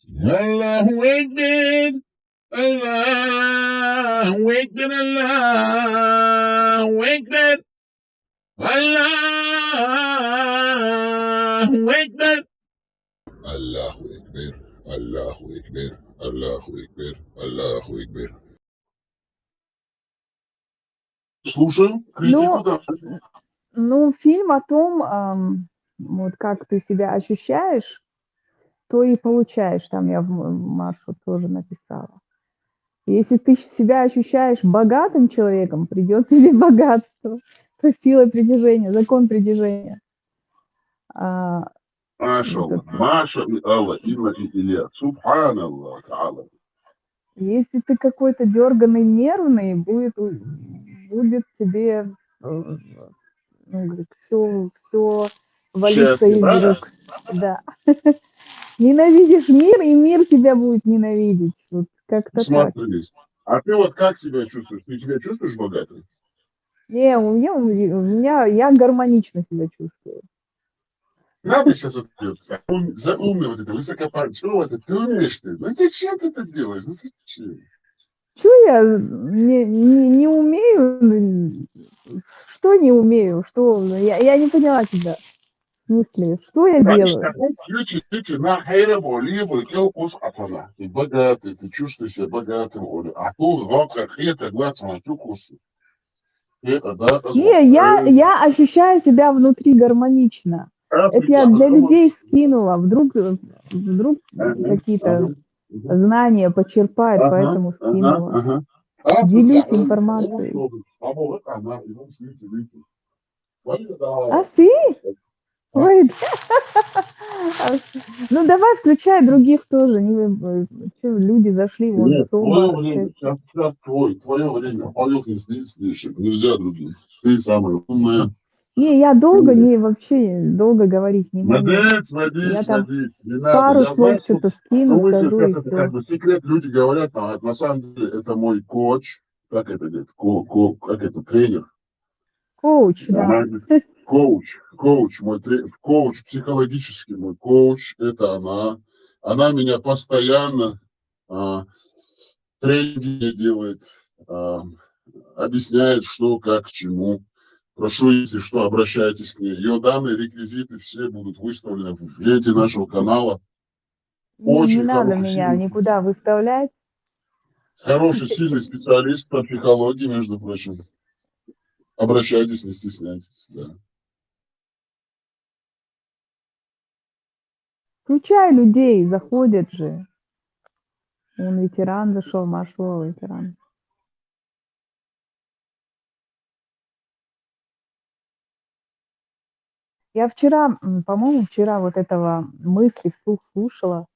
Allahu Akbar. Allahu Akbar. Allahu Akbar. Allahu Akbar. Allahu Akbar. Allahu Akbar. Allahu Akbar. Allahu Akbar. Слушаю, критику, Ну, да. ну, фильм о том, вот как ты себя ощущаешь, то и получаешь. Там я в Машу тоже написала. Если ты себя ощущаешь богатым человеком, придет тебе богатство. То есть сила притяжения, закон притяжения. А, Маша этот, Аллах, Маша и Аллах, Инна и Илья. Субханаллах, Та'ала. если ты какой-то дерганый, нервный, будет тебе все валиться Счастлив, из да? рук. Да. Ненавидишь мир, и мир тебя будет ненавидеть. Вот как-то так. Смотри. А ты вот как себя чувствуешь? Ты себя чувствуешь богатым? Не, я гармонично себя чувствую. Надо сейчас вот за умный вот это высокопарный. Что это? Ты умеешь ты? Ну зачем ты это делаешь? Ну зачем? Чё я не умею? Что не умею? Что? Я не поняла тебя. В смысле, что я Знаешь, в делаю? таком случае ты на хайрабу, либо келпус атана. Ты богатый, ты чувствуешь себя богатым. А то завтра это глаза на чукусу. Это да, Не, я ощущаю себя внутри гармонично. Это я для людей скинула. Вдруг какие-то знания почерпает, поэтому скинула. Делюсь информацией. А ты? Ой, ну давай включай других тоже. Чё, люди зашли, вон Нет, твое Соба. время, сейчас твое время. Полет не слышит, нельзя другим. Ты самая умная. Не, я вообще долго говорить не могу. Молодец, Я там не надо. пару Я знаю, слов что что-то скину, вы скажу сейчас и это все. как бы секрет, люди говорят, а на самом деле это мой коуч, как это говорит, как это, тренер. Коуч, да. Она говорит, коуч, коуч, психологический мой коуч, это она. Она меня постоянно а, тренинги делает, объясняет, что, как, к чему. Прошу, если что, обращайтесь к ней. Ее данные, реквизиты все будут выставлены в ленте нашего канала. Не Очень надо меня никуда выставлять. хороший, сильный специалист по психологии, между прочим. Обращайтесь, не стесняйтесь. Да. Включай людей, заходят же. Он ветеран зашел, Машова ветеран. Я вчера, по-моему, вчера вот этого мысли вслух слушала.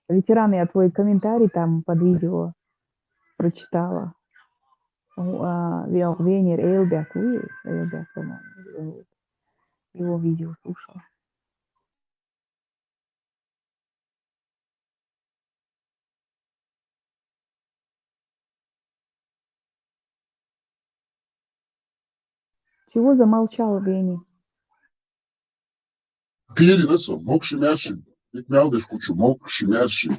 Ветеран, я твой комментарий там под видео прочитала. Венер Эйлберг, Эйлберг, по-моему, его видео слушала. Чего замолчал Вени? Переносом, мокши мяши, ведь мялдыш кучу, мокши мяши.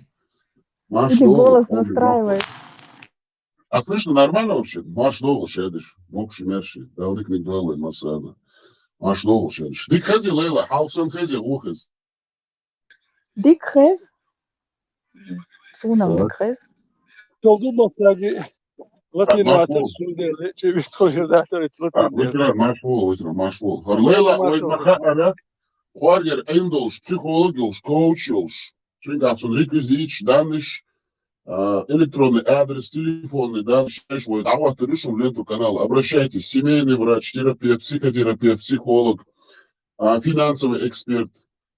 Маш Или долго, голос настраивает? А слышно нормально вообще? Маш долго шедыш, мокши мяши, далык не главы масана. Маш долго шедыш. Дик хази лейла, халсан хази ухаз. Дик Хэз? Сунам Дик Хэз? Doldurmasaydı Latin Маш atır вол. sürüleri çeviz koyuyordu atır Latin diyor. Вытирай, маш вол. Харлейла, ойднаха ара. Хуаргер эндолш, психологиолш, коучиолш. Чуйгацун реквизич, данныш, электронный адрес, телефонный, да, шешвой, а вот решим ленту канала. Обращайтесь, семейный врач, терапевт, психотерапевт, психолог, финансовый эксперт.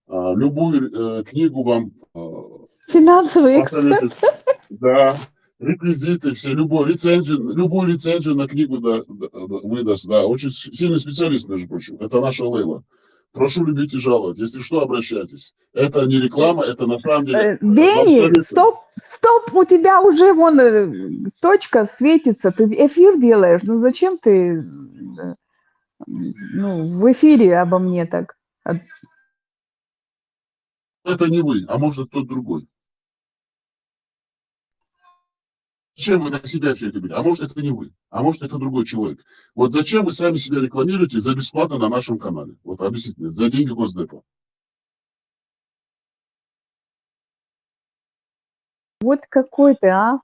Любую книгу вам Финансовый эксперт. посоветует. Да, реквизиты все, любую рецензию на книгу выдаст. Да, очень сильный специалист, между прочим. Это наша Лейла. Прошу любить и жаловать. Если что, обращайтесь. Это не реклама, это на самом деле... Вени, стоп, у тебя уже вон точка светится, ты эфир делаешь, ну зачем ты в эфире обо мне так? Это не вы, а может тот другой. Зачем вы на себя все это берете? А может, это не вы, а может, это другой человек. Вот зачем вы сами себя рекламируете за бесплатно на нашем канале? Вот объясните мне, за деньги Госдепа. Вот какой ты, а?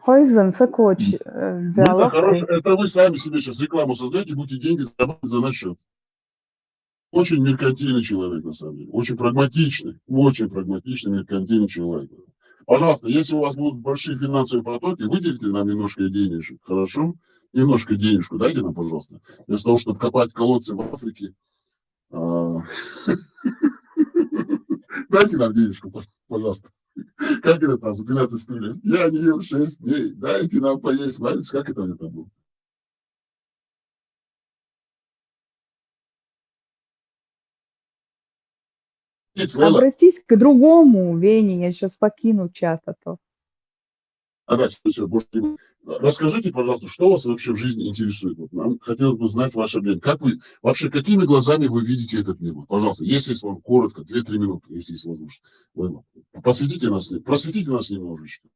Хойзен, Сокоч, Ну, это диалог. хорошо, это вы сами себе сейчас рекламу создаете, будете деньги зарабатывать за наш счет. Очень меркантильный человек, на самом деле. Очень прагматичный, меркантильный человек. Пожалуйста, если у вас будут большие финансовые потоки, выделите нам немножко денежек, хорошо? Немножко денежку дайте нам, пожалуйста. Вместо того, чтобы копать колодцы в Африке. Дайте нам денежку, пожалуйста. Как это там, 12 стульев? Я не ел 6 дней. Дайте нам поесть. Знаете, как это у меня там было? Лейла, Обратись к другому Вене, я сейчас покину чат, а то. все, больше не буду. Расскажите, пожалуйста, что вас вообще в жизни интересует? Вот нам хотелось бы знать ваше мнение. Как вы, вообще, какими глазами вы видите этот мир? Вот, пожалуйста, если есть вам коротко, 2-3 минуты, если есть возможность. Лейла, просветите нас немножечко.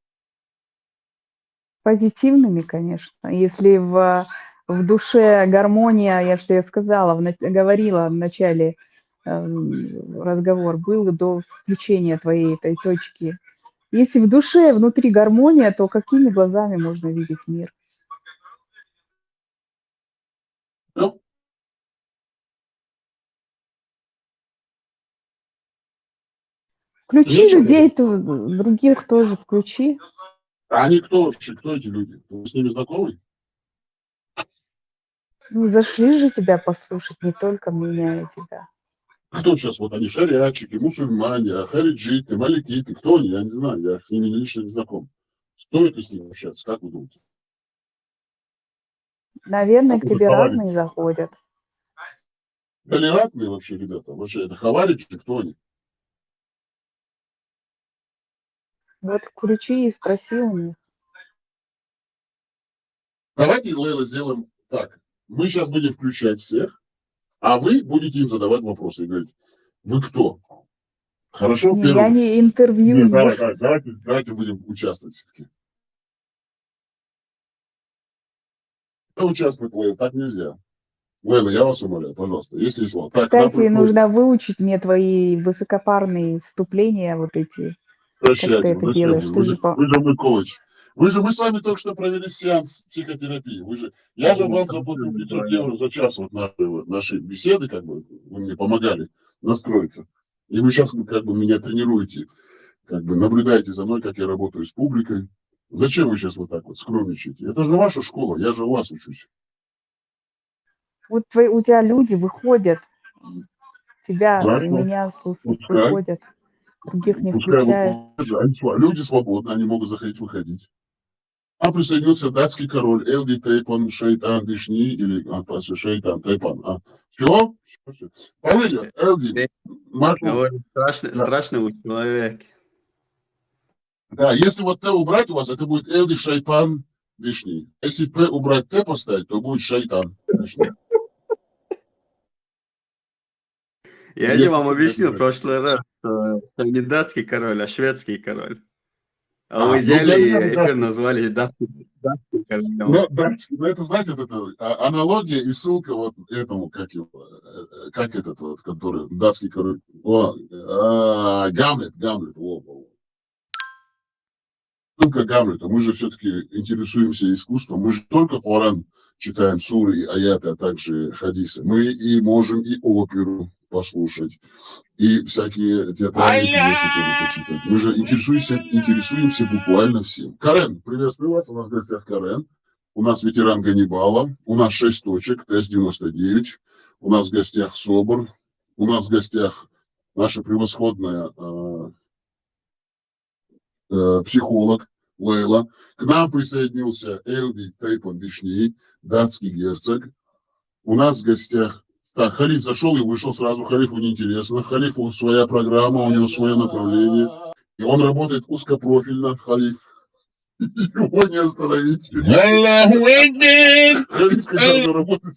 Позитивными, конечно. Если в душе гармония, я что я сказала, говорила в начале разговор был до включения твоей этой точки. Если в душе внутри гармония, то какими глазами можно видеть мир? Ну, Включи нечего людей, других тоже включи. а они кто вообще? Кто эти люди? Вы с ними знакомы? Ну, зашли же тебя послушать, не только меня и тебя. Кто сейчас? Вот они шариатчики, мусульмане, хариджиты, маликиты. Кто они? Я не знаю. Я с ними лично не знаком. Стоит ли с ними общаться? Как вы думаете? Наверное, к Как это тебе хаваричи? разные заходят. Толерантные вообще ребята. Вообще, это хаваричи, кто они? Вот включи и спроси у них. Давайте, Лейла, сделаем так. Мы сейчас будем включать всех, а вы будете им задавать вопросы и говорить, вы кто? Хорошо? Не, я не интервью. Нет, давайте будем участвовать все-таки. Кто участвует, Лейла? Так нельзя. Лейла, я вас умоляю, пожалуйста, если есть вот. Так, Кстати, нужно выучить мне твои высокопарные вступления, вот эти. Как ты это делаешь? Вы же мой коуч. Мы с вами только что провели сеанс психотерапии. Я же вам заплатил 500 евро за час вот нашей беседы, как бы вы мне помогали настроиться. И вы сейчас как бы меня тренируете, как бы наблюдаете за мной, как я работаю с публикой. Зачем вы сейчас вот так вот скромничаете? Это же ваша школа, я же у вас учусь. Вот у тебя люди выходят, тебя Хорошо. и меня слушают, Пускай. выходят, других не Пускай включают. люди свободны, они могут заходить, выходить. А присоединился датский король Элди Тейпан Шейтан Дишни или Шейтан Тейпан. Чего? Парень, Элди. Говорит, страшный человек. Да, если вот Т убрать у вас, это будет Элди Шейтан Дишни. Если Т убрать Т поставить, то будет Шейтан Дишни. Я же вам объяснил в прошлый раз, что не датский король, а шведский король. А вы взяли и эфир назвали датским королем. Ну, это, знаете, это аналогия и ссылка вот этому, как этот вот, который датский король. Гамлет. Ссылка Гамлета. Мы же все-таки интересуемся искусством. Мы же только Коран читаем, суры и аяты, а также хадисы. Мы и можем и оперу послушать, и всякие театральные пьесы тоже почитать. Мы же интересуемся буквально всем. Карен, приветствую вас. У нас в гостях Карен. У нас ветеран Ганнибала. У нас 6 точек, Т-99. У нас в гостях Собор. У нас в гостях наша превосходная психолог Лейла. К нам присоединился Элди Тейпан Дишни, датский герцог. У нас в гостях... Так, Халиф зашел и вышел сразу. Халифу неинтересно. Халифу своя программа, у него свое направление. И он работает узкопрофильно, Халиф. Его не остановить. Халиф, когда уже работает...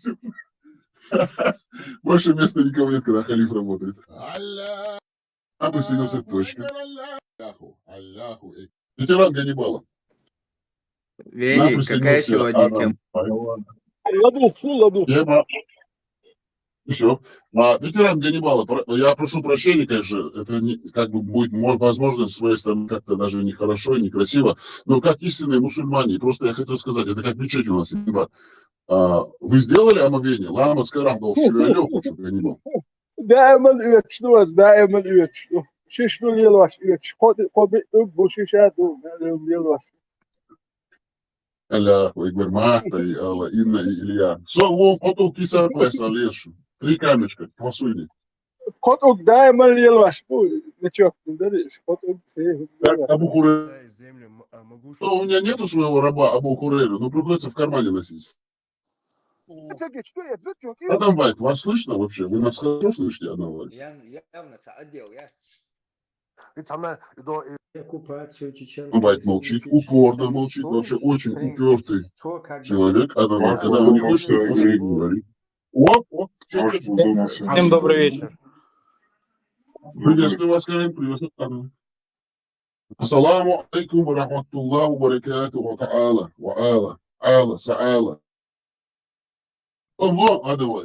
Больше места никого нет, когда Халиф работает. А присоединился точка. Ветеран Ганнибала. Нам Веник, какая присоединился сегодня Адам. тема? Ладу. Тема. Все. Ветеран Ганнибала. Я прошу прощения, конечно, это как бы будет, возможно, с своей стороны как-то даже нехорошо и некрасиво, но как истинные мусульмане, просто я хотел сказать, это как мечеть у нас. Вы сделали омовение? Лама скарах дал шевелёху, что Ганнибал. دائما يكشنوز دائما يكشنو ششنو يلواش يكش خود بوشيشاتو يلواش Аля, Игорь Махта, и Алла, Инна и Илья. Все, Вов, потом киса песа лешу. 3 камешка, посуди. خود دائما يلواش نشوف ندريش خود سيه Так, Абу Хурейра. Дай землю, могу Ну, у меня нету своего раба Абу Хурейра, но приходится в кармане носить. Адам Вайт, вас слышно вообще? Вы нас хорошо слышите, Адам Вайт? Вайт молчит, упорно молчит, вообще очень упертый человек. Адам Вайт, когда он не хочет, он не говорит. О, Всем добрый вечер. Приветствую вас, Карим, приветствую, Адам. Ассаламу алейкум ва рахматуллаху ва баракатуху та'ала, ва ала, ала, са'ала. Allah adava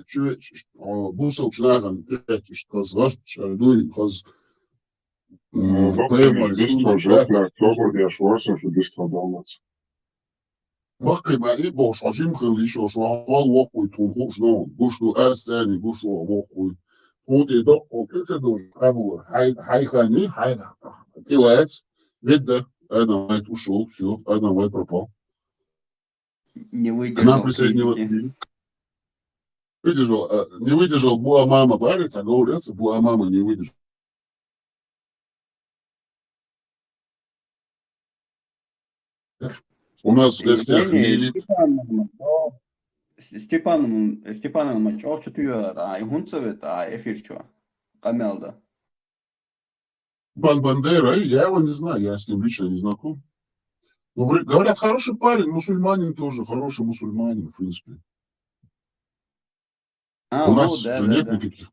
bu sılçılardan tek işte kazlar çardığı kaz Bakı bari boş hacim kıldı şu val vakuy tunhuş no buşlu asani buşlu vakuy Kunde da o kese do abu hay khani hay Тилаец ведь Адам Вайт ушел, все, Адам Вайт пропал. Не К нам выдержал присоединилась критики. не выдержал Буамама Барец, а говорится, Буамама не выдержал. У нас в gостях Лилит. Степанович, овчу түйер, гунцевит, эфирчу. Камелда. Бан Бандера, я его не знаю, я с ним лично не знаком. Но говорят, хороший парень, мусульманин тоже, хороший мусульманин, в принципе. У нас да, же да, нет да. никаких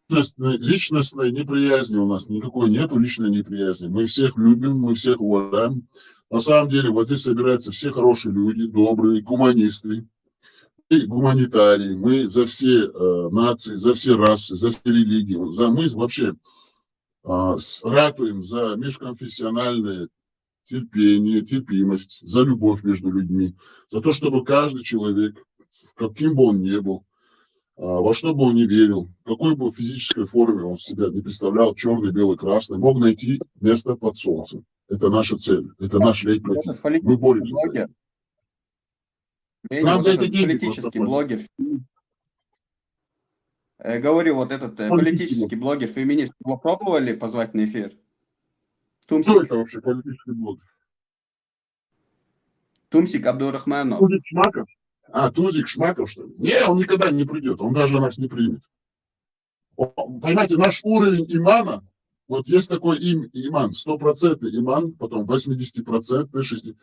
личностной неприязни у нас, никакой нету личной неприязни. Мы всех любим, мы всех уважаем. На самом деле, вот здесь собираются все хорошие люди, добрые, гуманисты и гуманитарии. Мы за все нации, за все расы, за все религии. Мы вообще ратуем за межконфессиональное терпение, терпимость, за любовь между людьми, за то, чтобы каждый человек, каким бы он ни был, во что бы он ни верил, в какой бы физической форме он себя не представлял, черный, белый, красный, мог найти место под солнцем. Это наша цель, это наш лейтмотив. Мы боремся за это. Нам за это деньги политический блогер. Говорю, вот этот политический блогер, феминист, его пробовали позвать на эфир? Кто Тумсик, это вообще политический блог? Тумсик Абдурахманов. Тузик Шмаков? Тузик Шмаков, что ли? Не, он никогда не придет, он даже нас не примет. Понимаете, наш уровень имана, вот есть такой иман, 100% иман, потом 80%, 60%.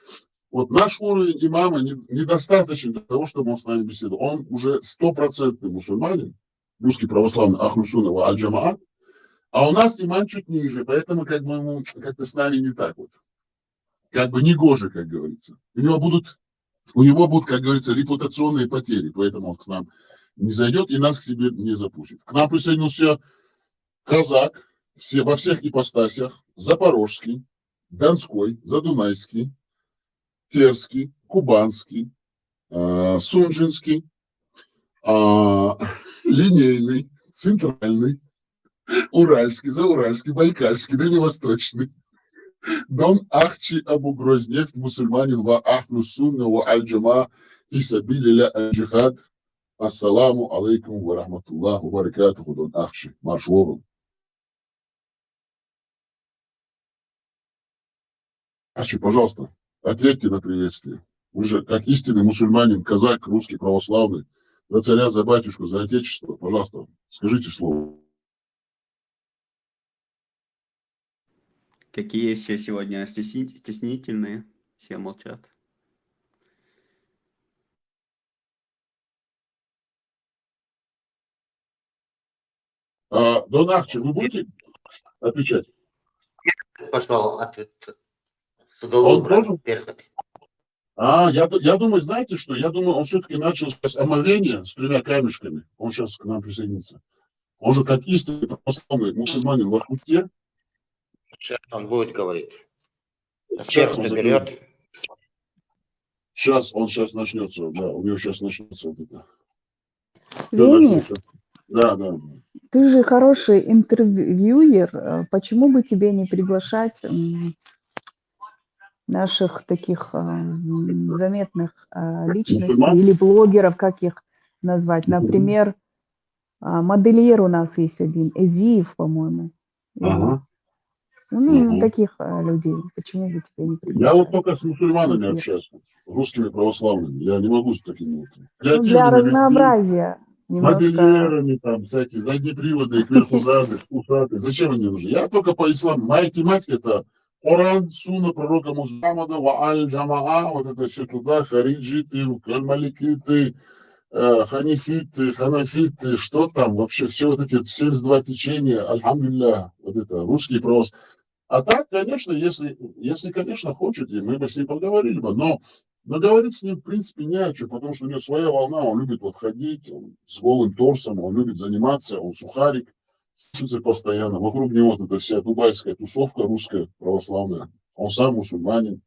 Вот наш уровень имама недостаточен для того, чтобы он с нами беседовал. Он уже 100% мусульманин, русский православный Ахлусунова Аль-Джамаат, а у нас иман чуть ниже, поэтому как бы ему как-то с нами не так вот. Как бы негоже, как говорится. У него будут, как говорится, репутационные потери, поэтому он к нам не зайдет и нас к себе не запустит. К нам присоединился казак во всех ипостасях, запорожский, донской, задунайский, терский, кубанский, сунжинский, линейный, центральный, уральский, зауральский, байкальский, дальневосточный. Дон Ахчи Абу Грознефть, мусульманин ва Ахлу Сунна ва Аль-Джама фи сабилилля аль-джихад. Ассаламу алейкум ва рахматуллаху ва баракатуху, Дон Ахчи. Марш ворон. Ахчи, пожалуйста, ответьте на приветствие. Вы же, как истинный мусульманин, казак, русский, православный, за царя, за батюшку, за отечество, пожалуйста, скажите слово. Какие все сегодня стеснительные, все молчат. Дон Ахчи, вы будете отвечать? Пожалуй, ответ. Он тоже? Я думаю, знаете что? Я думаю, он все-таки начал с омовения с 3 камешками. Он сейчас к нам присоединится. Он же как истинный православный мусульманин в Ахмате. Сейчас он будет говорить. Сейчас Черт он берет. Сейчас начнется, да, у него сейчас начнется вот это. Вени, Да, да. ты же хороший интервьюер. Почему бы тебе не приглашать наших таких заметных личностей Мусульман? или блогеров, как их назвать? Например, модельер у нас есть один, Эзиев, по-моему. Ага. Ну, таких людей. Почему бы тебе не приглашать? Я вот только с мусульманами общаюсь, русскими православными. Я не могу с такими вот. Ну, для разнообразия. Немножко... Модельерами, там, всякие заднеприводные, кверхузады, усаты. Зачем они нужны? Я только по исламу. Моя тематика это Коран, Сунна пророка Мухаммада, Вааль Джамаа, вот это все туда, хариджиты, кальмаликиты, ханифиты, ханафиты, что там вообще, все вот эти 72 течения, альхамдулилля, вот это, русский православие. А так, конечно, если, конечно, хочет, и мы бы с ним поговорили бы, но говорить с ним, в принципе, не о чем, потому что у него своя волна, он любит вот ходить, он с голым торсом, он любит заниматься, он сухарик, слушается постоянно, вокруг него вот эта вся дубайская тусовка русская, православная, он сам мусульманин.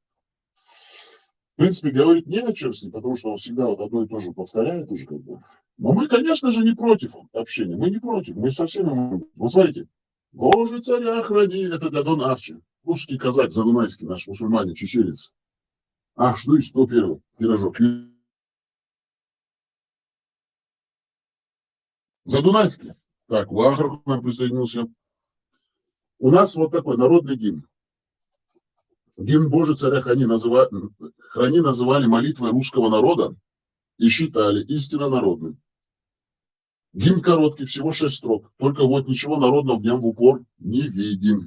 В принципе, говорить не о чем с ним, потому что он всегда вот одно и то же повторяет уже как бы. Но мы, конечно же, не против общения, мы не против, мы со всеми, вот смотрите, Боже, царя храни, это для Дон Арчи. Русский казак, задунайский наш мусульманин, чеченец. Ах, что и 101 пирожок. Задунайский. Так, Вахрах к нам присоединился. У нас вот такой народный гимн. Гимн Боже, царя храни называли молитвой русского народа и считали истинно народным. Гимн короткий, всего 6 строк. Только вот ничего народного в нем в упор не видим.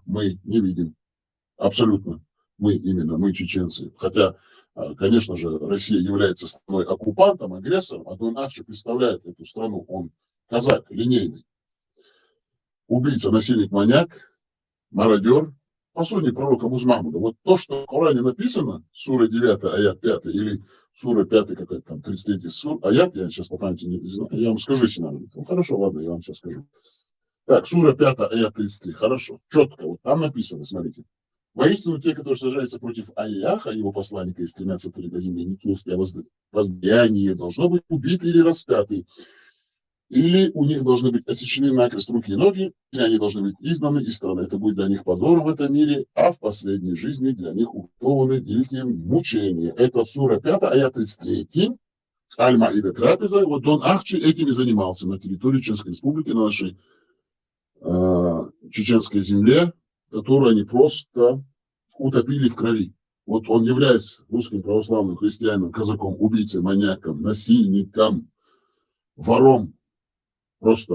Мы не видим. Абсолютно. Мы именно, мы чеченцы. Хотя, конечно же, Россия является страной оккупантом, агрессором, а Дон Арчи представляет эту страну. Он казак, линейный. Убийца, насильник, маньяк, мародер. По сути, пророка Мухаммада. Вот то, что в Коране написано, сура 9, аят 5, или сура 5, какая-то там 33 аят, я сейчас по памяти не знаю, я вам скажу, если надо. Ну, хорошо, ладно, я вам сейчас скажу. Так, сура 5, аят 33, хорошо, четко, вот там написано, смотрите. Воистину, те, которые сражаются против Аллаха, его посланника, и стремятся творить на земле не крест, а воздаяние, должно быть убиты или распяты. Или у них должны быть отсечены накрест руки и ноги, или они должны быть изгнаны из страны. Это будет для них позором в этом мире, а в последней жизни для них уготованы великие мучения. Это сура 5, аят 33. Аль-Маида трапеза. Вот Дон Ахчи этими занимался на территории Чеченской Республики, на нашей чеченской земле, которую они просто утопили в крови. Вот он, являясь русским православным христианином, казаком, убийцей, маньяком, насильником, вором, просто,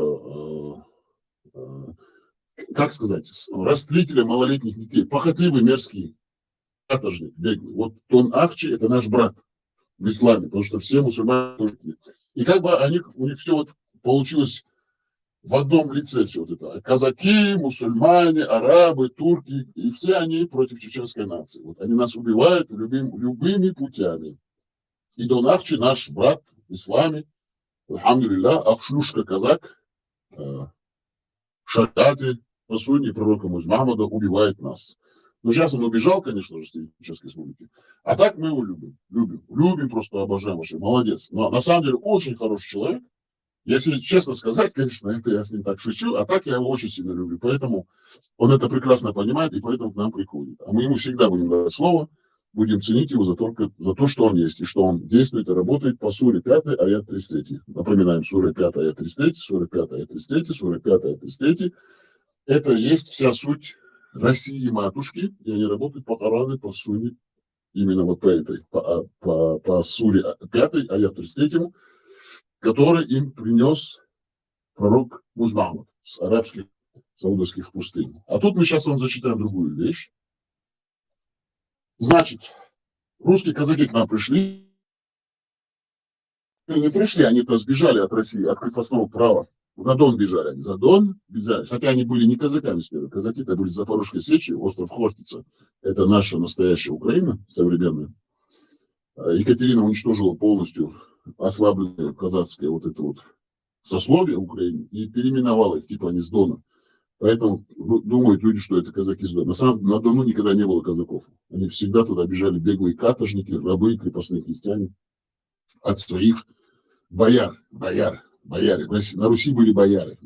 как сказать, растлителем малолетних детей, похотливый, мерзкий, каторжник, беглый. Вот Дон Ахчи – это наш брат в исламе, потому что все мусульмане тоже. И как бы у них все вот получилось в одном лице все вот это. Казаки, мусульмане, арабы, турки, и все они против чеченской нации. Вот они нас убивают любыми путями. И Дон Ахчи наш брат в исламе, алхамдулилля, Ахшлюшка казак, Шагати, по сути, пророка Мухаммада убивает нас. Но сейчас он убежал, конечно же, с Чеченской Республики. А так мы его любим. Любим, просто обожаем вообще. Молодец. Но на самом деле очень хороший человек. Если честно сказать, конечно, это я с ним так шучу, а так я его очень сильно люблю. Поэтому он это прекрасно понимает, и поэтому к нам приходит. А мы ему всегда будем давать слово, будем ценить его за то, что он есть, и что он действует и работает по суре 5, аят 33. Напоминаем, сура 5, аят 33, сура 5, аят 33, сура 5, аят 33. Это есть вся суть России матушки, и они работают по Корану, по Сунне, именно вот по суре 5, аят 33, который им принес пророк Мухаммад с арабских, саудовских пустынь. А тут мы сейчас вам зачитаем другую вещь. Значит, русские казаки к нам пришли. Не пришли, они-то сбежали от России, от крепостного права. За Дон бежали они. За Дон бежали. Хотя они были не казаками сперва. Казаки-то были с Запорожской сечи, остров Хортица. Это наша настоящая Украина современная. Екатерина уничтожила полностью ослабленное казацкое вот это вот сословие Украины и переименовала их, типа они с Дона. Поэтому думают люди, что это казаки с Дона. На самом деле на Дону никогда не было казаков. Они всегда туда бежали беглые каторжники, рабы, крепостные крестьяне от своих бояре. На Руси были бояре.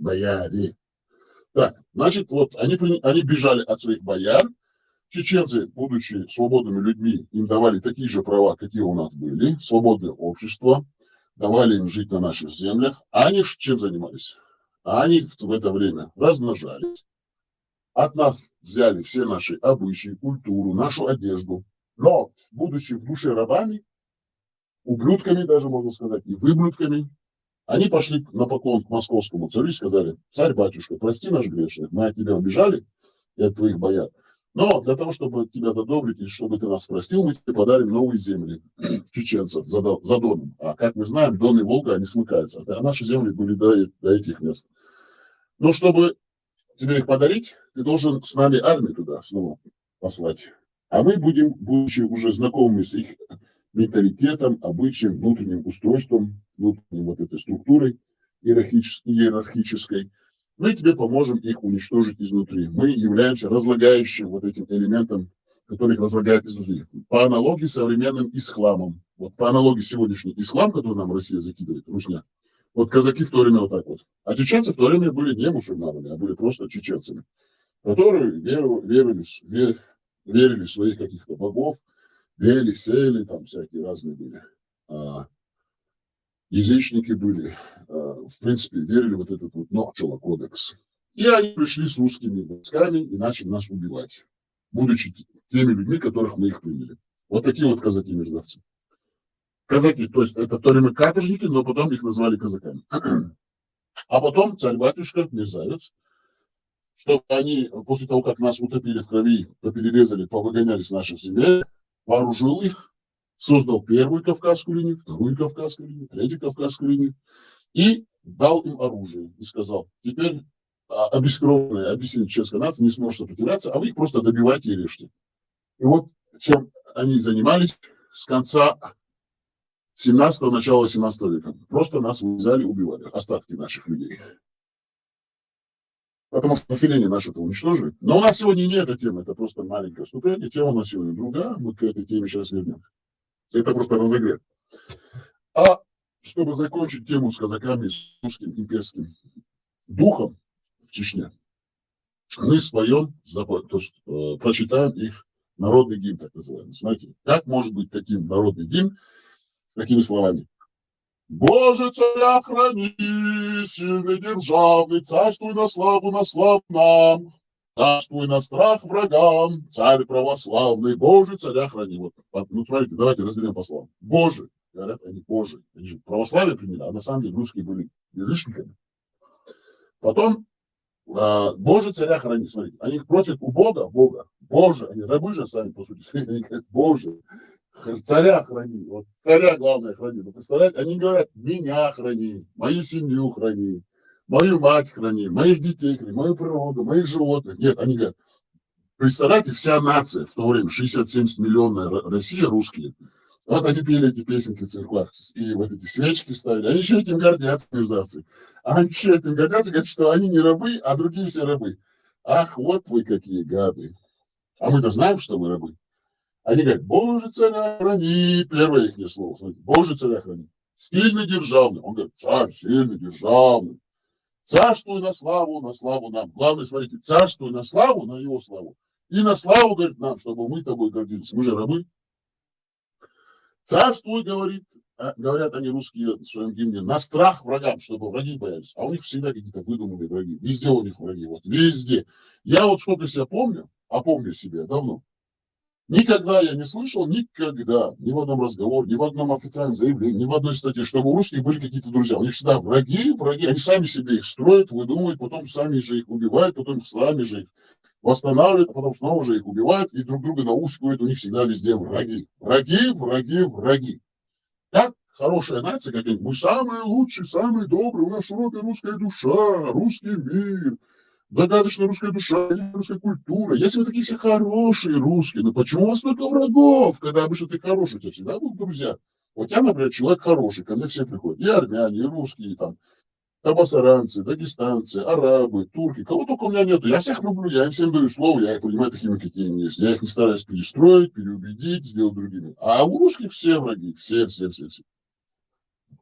Так, значит, вот они бежали от своих бояр. Чеченцы, будучи свободными людьми, им давали такие же права, какие у нас были. Свободное общество. Давали им жить на наших землях. А они чем занимались? Они в это время размножались. От нас взяли все наши обычаи, культуру, нашу одежду. Но, будучи в душе рабами, ублюдками даже, можно сказать, и выблюдками, они пошли на поклон к московскому царю и сказали: царь-батюшка, прости наш грешных, мы от тебя убежали и от твоих бояр. Но для того, чтобы тебя задобрить и чтобы ты нас простил, мы тебе подарим новые земли чеченцев за Доном. А как мы знаем, Дон и Волга, они смыкаются. А наши земли были до этих мест. Но чтобы тебе их подарить, ты должен с нами армию туда снова послать. А мы будем, будучи уже знакомыми с их менталитетом, обычаем, внутренним устройством, внутренней вот этой структурой иерархической, мы тебе поможем их уничтожить изнутри. Мы являемся разлагающим вот этим элементом, который их разлагает изнутри. По аналогии с современным исламом. Вот по аналогии сегодняшний ислам, который нам Россия закидывает, русня. Вот казаки в то время вот так вот. А чеченцы в то время были не мусульманами, а были просто чеченцами, которые верили в своих каких-то богов, вели, сели, там всякие разные были. Язычники были, в принципе, верили в вот этот вот Нохчела кодекс. И они пришли с русскими войсками и начали нас убивать, будучи теми людьми, которых мы их приняли. Вот такие вот казаки-мерзавцы. Казаки, то есть это в то время каторжники, но потом их назвали казаками. А потом царь-батюшка, мерзавец, чтобы они, после того, как нас утопили в крови, поперерезали, повыгоняли с наших земель, вооружил их, создал первую Кавказскую линию, вторую Кавказскую линию, третью Кавказскую линию и дал им оружие. И сказал: теперь обескровленная, обессиленная чеченская нация не сможет сопротивляться, а вы их просто добивайте и режьте. И вот чем они занимались с конца 17-го, начала 18 века. Просто нас вырезали, убивали, остатки наших людей. Потому что население наше-то уничтожили. Но у нас сегодня не эта тема, это просто маленькое вступление. Тема у нас сегодня другая, мы к этой теме сейчас вернемся. Это просто разогрев. А чтобы закончить тему с казаками, с русским имперским духом в Чечне, мы споем, то есть прочитаем их народный гимн, так называемый. Смотрите, как может быть таким народный гимн с такими словами: Боже, царя храни, сильный державный, царствуй на славу нам, царствуй на страх врагам, царь православный, Боже, царя храни. Вот, ну, смотрите, давайте разберем по словам. Боже, говорят они, Боже. Они же православие приняли, а на самом деле русские были язычниками. Потом, Боже, царя храни, смотрите, они просят у Бога, Боже, они рабы же сами, по сути, они говорят: Боже, царя храни, вот царя главное храни. Вы представляете, они говорят: меня храни, мою семью храни, мою мать храни, моих детей храни, мою природу, моих животных. Нет, они говорят, представляете, вся нация в то время, 60-70 миллионная Россия, русские, вот они пели эти песенки в церквах, и вот эти свечки ставили, они еще этим гордятся, мерзавцы. Они еще этим гордятся, говорят, что они не рабы, а другие все рабы. Ах, вот вы какие гады. А мы-то знаем, что мы рабы. Они говорят: Боже, царя храни, первое их слово, смотрите, Боже, царя храни, сильный державный. Он говорит: царь сильный державный, царствуй на славу нам. Главное, смотрите, царствуй на славу, на его славу. И на славу, говорит, нам, чтобы мы тобой гордились. Мы же рабы. Царствуй, говорят они, русские, в своем гимне, на страх врагам, чтобы враги боялись. А у них всегда какие-то выдуманные враги. Везде у них враги, вот везде. Я вот сколько себя помню, а помню себя давно, никогда я не слышал, никогда, ни в одном разговоре, ни в одном официальном заявлении, ни в одной статье, чтобы у русских были какие-то друзья. У них всегда враги, они сами себе их строят, выдумывают, потом сами же их убивают, потом сами же их восстанавливают, а потом снова же их убивают и друг друга наускивают. У них всегда везде враги. Враги. Как хорошая нация, как мы самые лучшие, самые добрые, у нас широкая русская душа, русский мир, загадочная русская душа, русская культура. Если вы такие все хорошие русские, ну почему у вас столько врагов, когда обычно ты хороший, у тебя всегда будут друзья? Вот я, например, человек хороший, ко мне все приходят, и армяне, и русские, там, табасаранцы, дагестанцы, арабы, турки, кого только у меня нету. Я всех люблю, я им всем даю слово, я их понимаю такими, какие они есть. Я их не стараюсь перестроить, переубедить, сделать другими. А у русских все враги, все.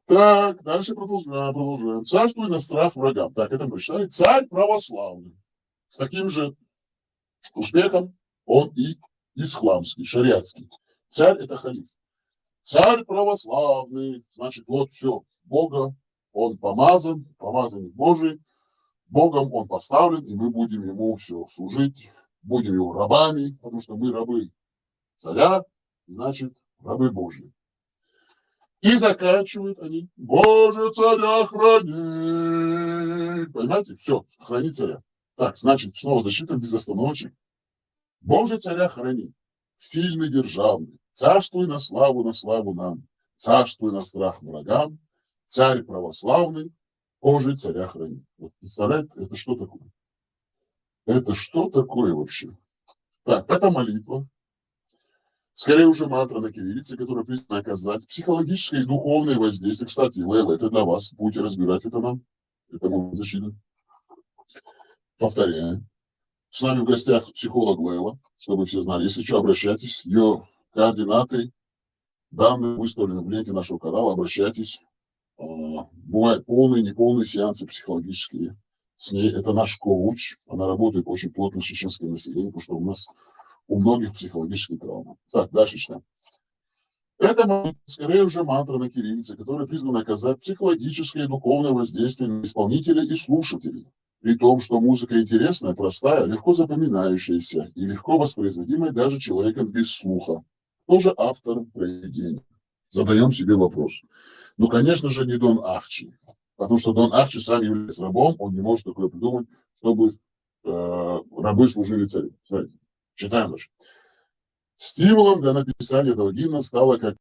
Так, дальше продолжаем. Царствуй на страх врагам. Так, это мы прочитали. Царь православный. С таким же успехом он и исламский, шариатский. Царь – это халиф. Царь православный. Значит, вот все. Бога он помазан, помазанник Божий. Богом он поставлен, и мы будем ему все служить. Будем его рабами, потому что мы рабы царя, значит, рабы Божьи. И заканчивают они: Боже, царя храни. Понимаете? Все, храни царя. Так, значит, снова защита без остановочек. Боже, царя храни. Сильный, державный. Царствуй на славу нам. Царствуй на страх врагам. Царь православный. Боже, царя храни. Вот, представляете, это что такое? Это что такое вообще? Так, это молитва. Скорее уже мантра на кириллице, которая призвана оказать психологическое и духовное воздействие. Кстати, Лейла, это для вас. Будете разбирать это нам. Это мы защита. Повторяем. С нами в гостях психолог Лейла, чтобы все знали. Если что, обращайтесь. Ее координаты, данные выставлены в ленте нашего канала. Обращайтесь. Бывают полные, неполные сеансы психологические. С ней это наш коуч. Она работает очень плотно с чеченским населением, потому что у нас у многих психологические травмы. Так, дальше читаем. Это скорее уже мантра на кириллице, которая призвана оказать психологическое и духовное воздействие на исполнителя и слушателей. При том, что музыка интересная, простая, легко запоминающаяся и легко воспроизводимая даже человеком без слуха. Кто же автор произведения? Задаем себе вопрос. Ну, конечно же, не Дон Ахчи. Потому что Дон Ахчи сам является рабом, он не может такое придумать, чтобы рабы служили царю. Смотрите, читаем дальше. Стимулом для написания этого гимна стало как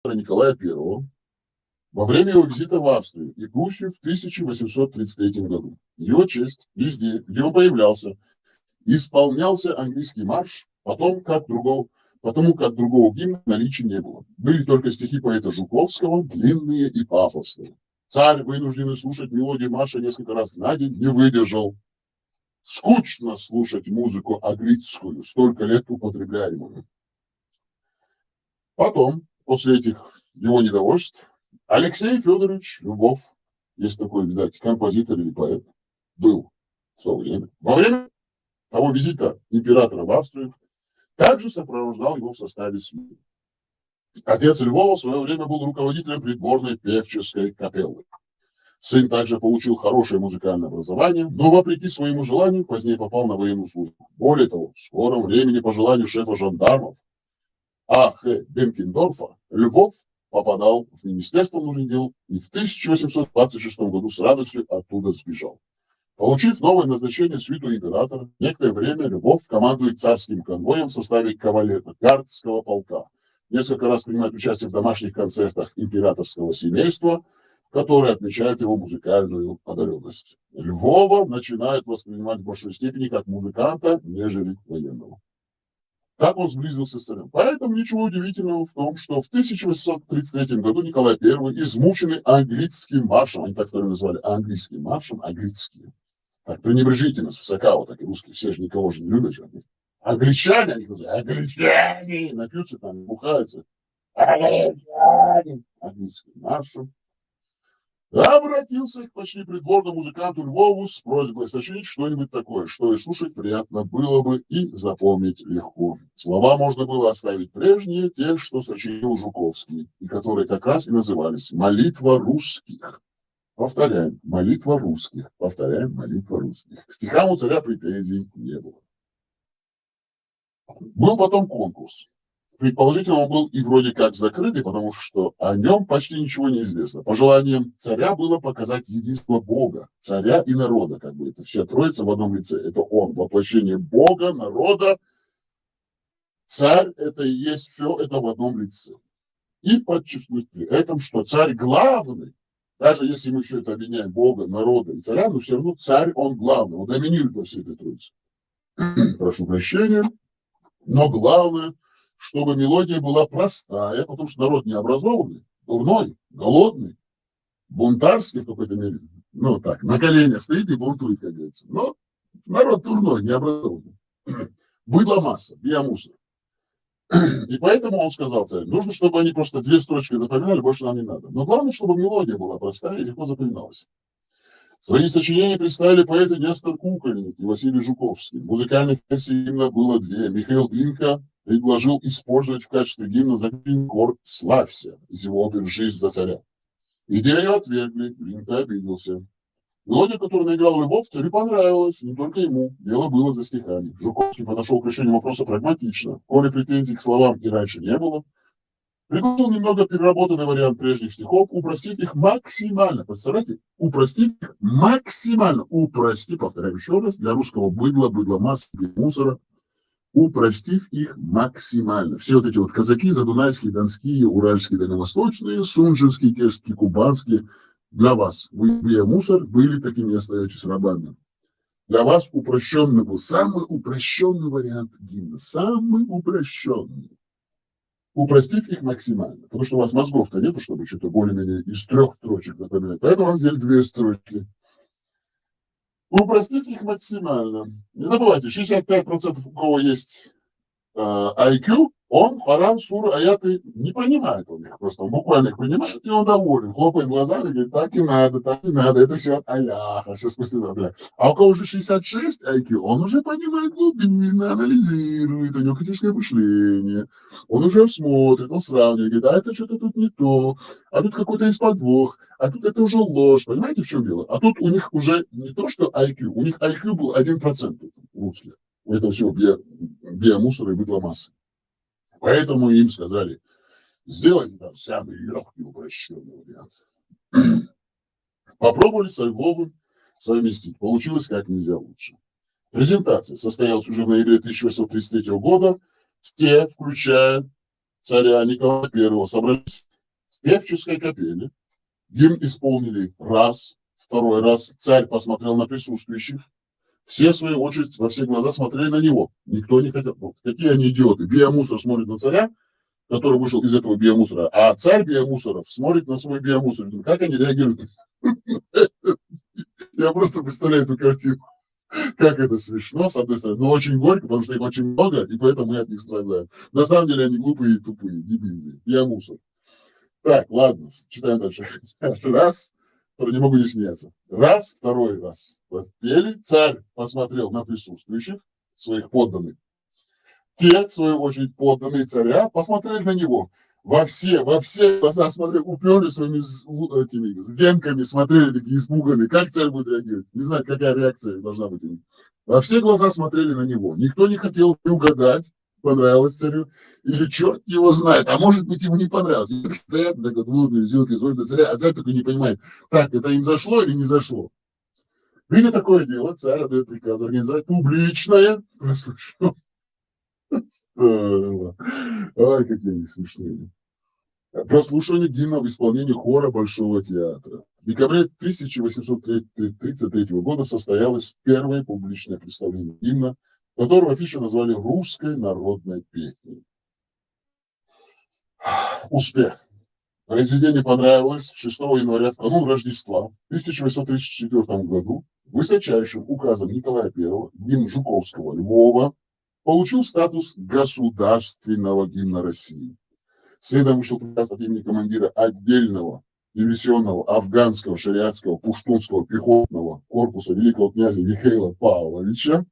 Николая I во время его визита в Австрию и Пруссию в 1833 году. В его честь везде, где он появлялся, исполнялся английский марш, потому как другого гимна в наличии не было. Были только стихи поэта Жуковского, длинные и пафосные. Царь, вынужденный слушать мелодию марша несколько раз на день, не выдержал. Скучно слушать музыку английскую, столько лет употребляемую. Потом, после этих его недовольств, Алексей Федорович Львов, есть такой, видать, композитор или поэт, был в то время. Во время того визита императора в Австрию также сопровождал его в составе свиты. Отец Львова в свое время был руководителем придворной певческой капеллы. Сын также получил хорошее музыкальное образование, но, вопреки своему желанию, позднее попал на военную службу. Более того, в скором времени по желанию шефа жандармов А.Х. Бенкендорфа Львов попадал в Министерство внутренних дел и в 1826 году с радостью оттуда сбежал. Получив новое назначение в свиту императора, некоторое время Львов командует царским конвоем в составе кавалергардского полка. Несколько раз принимает участие в домашних концертах императорского семейства, которые отмечают его музыкальную одаренность. Львова начинают воспринимать в большей степени как музыканта, нежели военного. Как он сблизился с царем? Поэтому ничего удивительного в том, что в 1833 году Николай I, измученный английским маршем, они так второй назвали английским маршем, английские, так пренебрежительно, свысока, вот так и русские, все же никого же не любят же. Англичане, они называют, англичане, напьются там, бухаются. Англичане, английским маршем. Обратился к почти придворному музыканту Львову с просьбой сочинить что-нибудь такое, что и слушать приятно было бы и запомнить легко. Слова можно было оставить прежние, те, что сочинил Жуковский, и которые как раз и назывались «Молитва русских». Повторяем, молитва русских. Повторяем, молитва русских. К стихам у царя претензий не было. Был потом конкурс. Предположительно, он был и вроде как закрытый, потому что о нем почти ничего не известно. Пожеланием царя было показать единство Бога, царя и народа. Как бы это вся троица в одном лице. Это он, воплощение Бога, народа. Царь – это и есть все это в одном лице. и подчеркнуть при этом, что царь главный, даже если мы все это объединяем Бога, народа и царя, но все равно царь, он главный, он доминирует во всей этой троице. Прошу прощения, но главное, чтобы мелодия была простая, потому что народ необразованный, дурной, голодный, бунтарский в какой-то мере, ну так, на коленях стоит и бунтует, как говорится. Но народ дурной, необразованный. Быдло масса, биомусор. И поэтому он сказал царю, нужно, чтобы они просто 2 строчки запоминали, больше нам не надо. Но главное, чтобы мелодия была простая и легко запоминалась. Свои сочинения представили поэты Нестор Кукольник и Василий Жуковский. Музыкальных версий гимна было 2. Михаил Глинка предложил использовать в качестве гимна заключительный хор «Славься» из его оперы «Жизнь за царя». Идею отвергли, Глинка обиделся. Мелодия, которую наиграл Львов, царю понравилась, не только ему. Дело было за стихами. Жуковский подошел к решению вопроса прагматично. Коли претензий к словам и раньше не было, предложил немного переработанный вариант прежних стихов, упростив их максимально. Представляете? Упростив их максимально. Повторяю еще раз, для русского быдла, массы, мусора. Упростив их максимально. Все вот эти вот казаки, задунайские, донские, уральские, дальневосточные, сунжинские, кирские, кубанские, для вас, вы мусор, были такими и остаетесь рабами. Для вас упрощенный был самый упрощенный вариант гимна. Самый упрощенный. Упростив их максимально. Потому что у вас мозгов-то нету, чтобы что-то более-менее из 3 строчек запоминать. Поэтому вам сделали 2 строчки. Упростив их максимально. Не забывайте, 65% у кого есть IQ, он Коран, суры, аяты не понимает он их. Просто он буквально их понимает, и он доволен. Хлопает глазами и говорит, так и надо, это все от Аллаха, все спустя за Аллах. А у кого уже 66 IQ, он уже понимает глубинно, анализирует, у него критическое мышление. Он уже смотрит, он сравнивает, говорит, а это что-то тут не то, а тут какой-то есть подвох, а тут это уже ложь. Понимаете, в чем дело? А тут у них уже не то, что IQ, у них IQ был 1% русских. У этого всего биомусора и быдла массы. Поэтому им сказали, сделайте там самый легкий упрощенный вариант. Попробовали со Львовым совместить. Получилось как нельзя лучше. Презентация состоялась уже в ноябре 1833 года. Все, включая царя Николая I, собрались в певческой капелле. Гимн исполнили раз, второй раз. Царь посмотрел на присутствующих. Все, в свою очередь, во все глаза смотрели на него. Никто не хотел. Вот, какие они идиоты. Биомусор смотрит на царя, который вышел из этого биомусора, а царь биомусоров смотрит на свой биомусор. Как они реагируют? Я просто представляю эту картину. Как это смешно, с одной стороны. Но очень горько, потому что их очень много, и поэтому мы от них страдаем. На самом деле они глупые и тупые, дебильные. Биомусор. Так, ладно, читаем дальше. Раз. Не могу не смеяться. Раз, второй раз. Пели, царь посмотрел на присутствующих, своих подданных. Те, в свою очередь, подданные царя, посмотрели на него. Во все глаза смотрели, уперлись своими этими венками, смотрели такие испуганные. Как царь будет реагировать? Не знаю, какая реакция должна быть. Во все глаза смотрели на него. Никто не хотел угадать, понравилось царю, или черт его знает, а может быть ему не понравилось. Стоят так вот лунные зилки, смотрят на царя, а царь такой не понимает, так, это им зашло или не зашло. Видя такое дело, царь отдает приказ организовать публичное прослушивание. Ай, какие они смешные. Прослушивание гимна в исполнении хора Большого театра. В декабре 1833 года состоялось первое публичное представление гимна, которого афиши назвали «Русской народной песней». Успех. Произведение понравилось 6 января в канун Рождества в 1834 году высочайшим указом Николая I гимн Жуковского Львова получил статус государственного гимна России. Следом вышел приказ от имени командира отдельного дивизионного афганского шариатского пуштунского пехотного корпуса великого князя Михаила Павловича,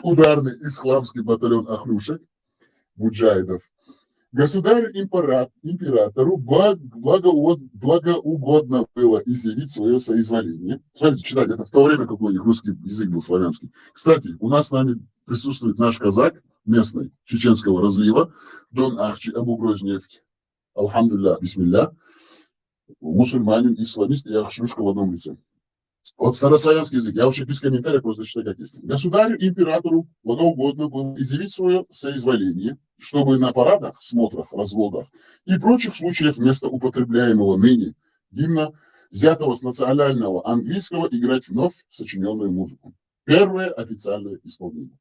ударный исламский батальон ахлюшек, муджахидов, государю-императору благоугодно было изъявить свое соизволение. Смотрите, читать, это в то время, какой у них русский язык был славянский. Кстати, у нас с нами присутствует наш казак местный, чеченского разлива, Дон Ахчи Абу Грознефть, алхамдулилля, бисмилля, мусульманин, исламист и ахшушка в одном лице. Вот старославянский язык. Я вообще без комментариев просто читаю, как есть. Государю, императору благоугодно было изъявить свое соизволение, чтобы на парадах, смотрах, разводах и прочих случаях вместо употребляемого ныне гимна, взятого с национального английского, играть вновь сочиненную музыку. Первое официальное исполнение.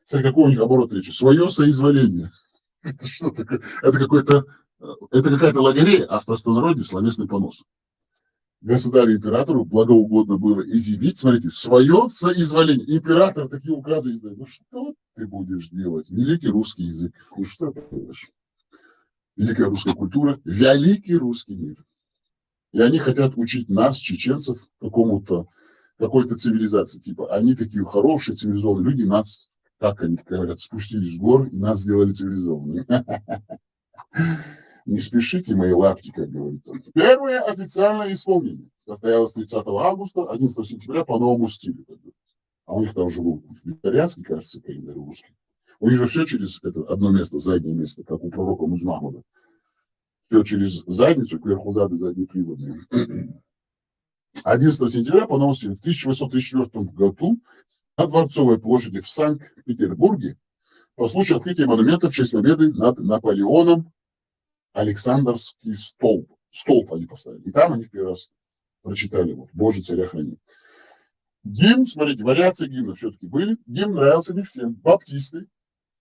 Смотри, какой у них оборот речи. Свое соизволение. Это что такое? Это какая-то логарея, а в простонародье словесный понос. Государю императору благоугодно было изъявить, смотрите, свое соизволение. Император такие указы издает. Ну что ты будешь делать? Великий русский язык. Ну что ты делаешь? Великая русская культура, великий русский мир. И они хотят учить нас, чеченцев, какой-то цивилизации. Типа, они такие хорошие, цивилизованные люди, нас, так они говорят, спустились с гор и нас сделали цивилизованными. Не спешите, мои лапки, как говорится. Первое официальное исполнение состоялось 30 августа, 11 сентября по новому стилю. А у них там уже был викторианский, кажется, календарь русский. У них же все через это одно место, заднее место, как у пророка Музмахмуда. Все через задницу, кверху зады, задние приводные. 11 сентября по новому стилю. В 1834 году на Дворцовой площади в Санкт-Петербурге по случаю открытия монумента в честь победы над Наполеоном Александрский столб. Столб они поставили. И там они в первый раз прочитали вот «Боже, царя храни». Гимн, смотрите, вариации гимна все-таки были. Гимн нравился не всем. Баптисты,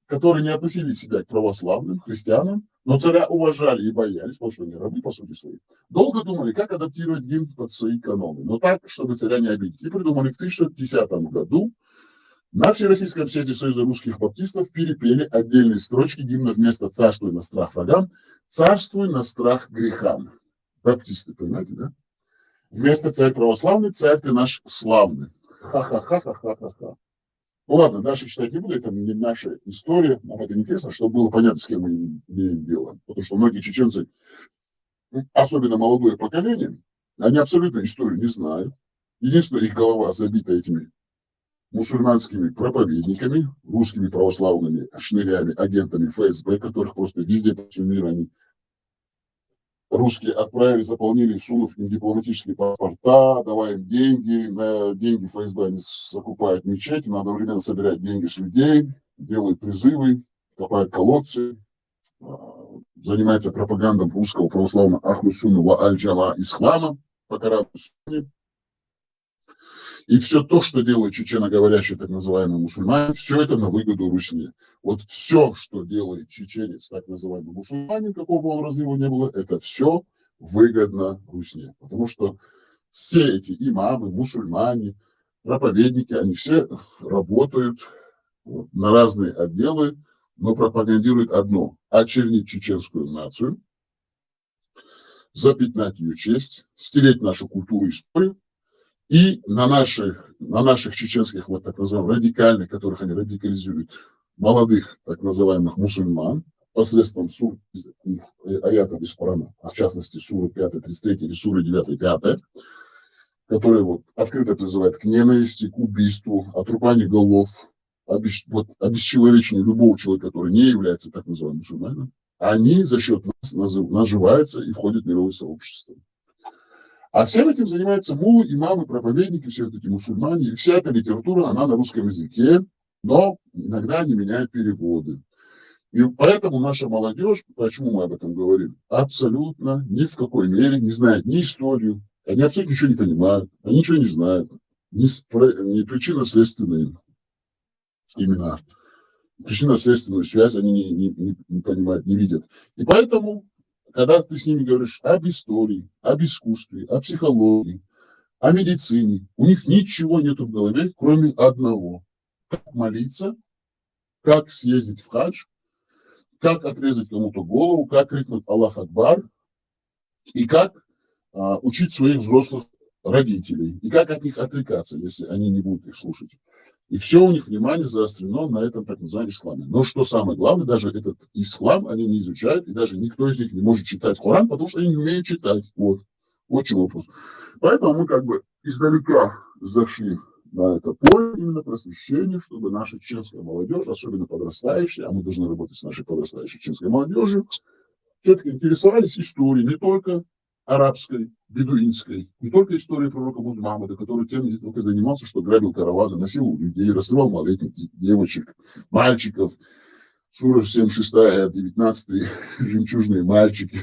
которые не относили себя к православным, христианам, но царя уважали и боялись, потому что они рабы, по сути своей, долго думали, как адаптировать гимн под свои каноны. Но так, чтобы царя не обидеть. И придумали в 1610 году на Всероссийском съезде Союза русских баптистов перепели отдельные строчки гимна вместо «Царствуй на страх врагам», «Царствуй на страх грехам». Баптисты, понимаете, да? Вместо «Царь православный», «Царь ты наш славный». Ха-ха-ха-ха-ха-ха-ха. Ну ладно, дальше читать не буду, это не наша история, нам это не интересно, чтобы было понятно, с кем мы имеем дело. Потому что многие чеченцы, особенно молодое поколение, они абсолютно историю не знают. Единственное, их голова забита этими мусульманскими проповедниками, русскими православными шнырями, агентами ФСБ, которых просто везде по всему миру они русские отправили, заполнили, сунув им дипломатические паспорта, давая им деньги. На деньги ФСБ они закупают мечети, но одновременно собирают деньги с людей, делают призывы, копают колодцы, занимается пропагандой русского православного Ахлу-Сунна ва аль-Джама ислама по Корану Сунне. И все то, что делают чеченоговорящие так называемые мусульмане, все это на выгоду Русне. Вот все, что делает чеченец, так называемый мусульманин, какого бы он разлива не было, это все выгодно Русне. Потому что все эти имамы, мусульмане, проповедники, они все работают на разные отделы, но пропагандируют одно – очернить чеченскую нацию, запятнать ее честь, стереть нашу культуру и историю. И на наших чеченских, вот так называемых, радикальных, которых они радикализируют, молодых так называемых мусульман, посредством сур и аятов из Корана, а в частности суры 5, 33 или суры 9, 5, которые вот открыто призывают к ненависти, к убийству, отрубанию голов, обесчеловечению любого человека, который не является так называемым мусульманином, они за счет нас наживаются и входят в мировое сообщество. А всем этим занимаются муллы, имамы, проповедники, все эти мусульмане. И вся эта литература, она на русском языке, но иногда они меняют переводы. И поэтому наша молодежь, почему мы об этом говорим, абсолютно ни в какой мере не знает ни историю, они абсолютно ничего не понимают, они ничего не знают, ни причинно-следственные имена, причинно-следственную связь они не понимают, не видят. И поэтому, когда ты с ними говоришь об истории, об искусстве, о психологии, о медицине, у них ничего нету в голове, кроме одного. Как молиться, как съездить в хадж, как отрезать кому-то голову, как крикнуть «Аллах Акбар», и как учить своих взрослых родителей, и как от них отрекаться, если они не будут их слушать. И все у них внимание заострено на этом так называемом исламе. Но что самое главное, даже этот ислам они не изучают, и даже никто из них не может читать Коран, потому что они не умеют читать. Вот в чем вопрос. Поэтому мы как бы издалека зашли на это поле именно просвещения, чтобы наша чеченская молодежь, особенно подрастающая, а мы должны работать с нашей подрастающей чеченской молодежью, все-таки интересовались историей не только арабской, бедуинской, не только история пророка Мухаммада, который тем не только занимался, что грабил караваны, насиловал людей, рассылал малолетних девочек, мальчиков. Сура 76, 19, жемчужные мальчики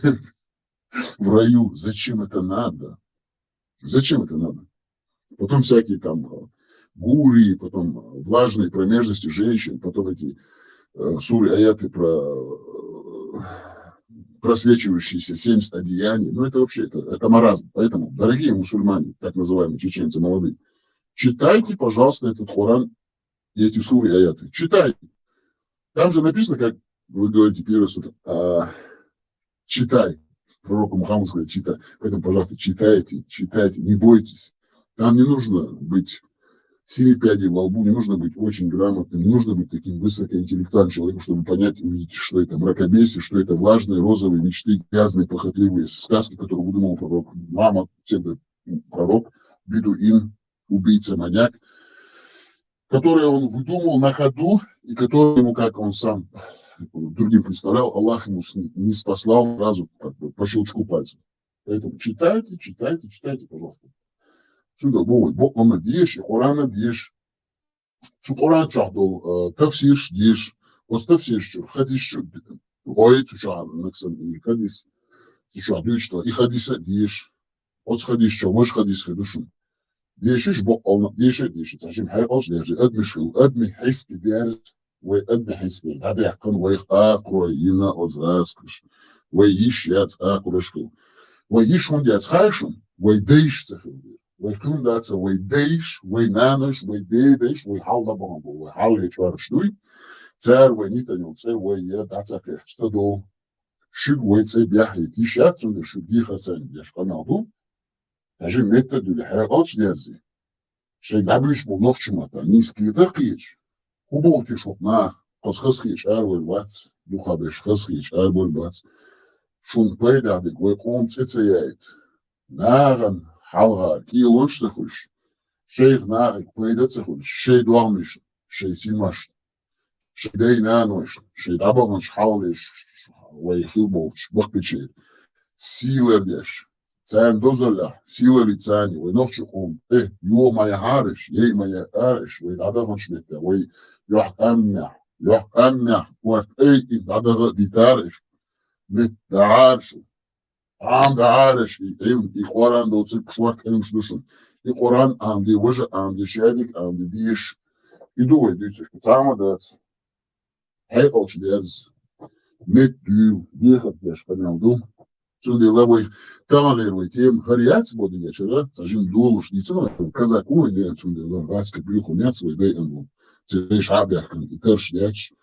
в раю. Зачем это надо? Зачем это надо? Потом всякие там гури, потом влажные промежности женщин, потом эти суры, аяты про просвечивающиеся 70 одеяний. Ну, это вообще, это маразм. Поэтому, дорогие мусульмане, так называемые чеченцы молодые, читайте, пожалуйста, этот Коран и эти суры, аяты. Читайте. Там же написано, как вы говорите, первый суд, читай. Пророку Мухаммаду сказать, читай. Поэтому, пожалуйста, читайте, читайте, не бойтесь. Там не нужно быть 7 пядей во лбу, не нужно быть очень грамотным, не нужно быть таким высокоинтеллектуальным человеком, чтобы понять, увидеть, что это мракобесие, что это влажные, розовые мечты, грязные, похотливые сказки, которые выдумал пророк. Мама, пророк, бедуин, убийца, маньяк, которые он выдумал на ходу, и которые ему, как он сам другим представлял, Аллах ему не спаслал сразу по щелчку пальцев. Поэтому читайте, читайте, читайте, пожалуйста. Сюда бог он надеешь, и Корана надеешь. Су Коран чахдол, тавсирш деш, оставсирш, хадиш, гоит чухар, наксан, и хадис, чухдуичта, и хадиса деш, от хадиш, ваш хадис хадушу. Дешиш бог он деш, тажим хай оч деш, адмишил, адми хиски дерз, وأدنى حسني هذا يحكم ويأكل ينا أزاسكش ويش يات أكلشكو ويش هم يات خاشم ويديش سخيل ويكون داتس ويديش وينانش ويديش ويحاول بامبو ويحاول يتشارش دوي تار وينيتانيو تار ويا داتس كشتدو شد ويتسي بيحي تيشات سند شو دي خسان يش قنادو تجي متى دول حاجات ديرزي شيء دابيش بنوفش ماتا نيسكي تقيش وبوتي شوفناه قص خسخيش أرول باتس دوخابش خسخيش أرول باتس شون بيدا ديك ويقوم تتسيات ناغن حلغا كيلوش تخش شيخ ناغك بيدا تخش شي دوامش شي سيماش شي دي نانوش شي دابغنش حالش ويخيبوش بقبتشي سيلر ديش تان دوزلا سيلر تاني ونوخش قوم يو ما يهارش يي ما يهارش ويدادغنش بيتا وي يوح أمنع وقت أي دادغ ديتارش متدعارش عام دعارش علم إخواران دوتسك شوارك علم شدوشن إخواران عام دي وجه عام دي شادك عام دي ديش يدوه ديشك بتعامل دات هاي قوش ديرز مت ديو ديخت ديش قنال دو سون دي لابوي تغالير ويتيم هريات بودي يشغل تجين دولوش ديتنا كذاكوه دي سون دي لاباسك بيخو ناس ويدي أنو تيش عاب يحكم يترش ديش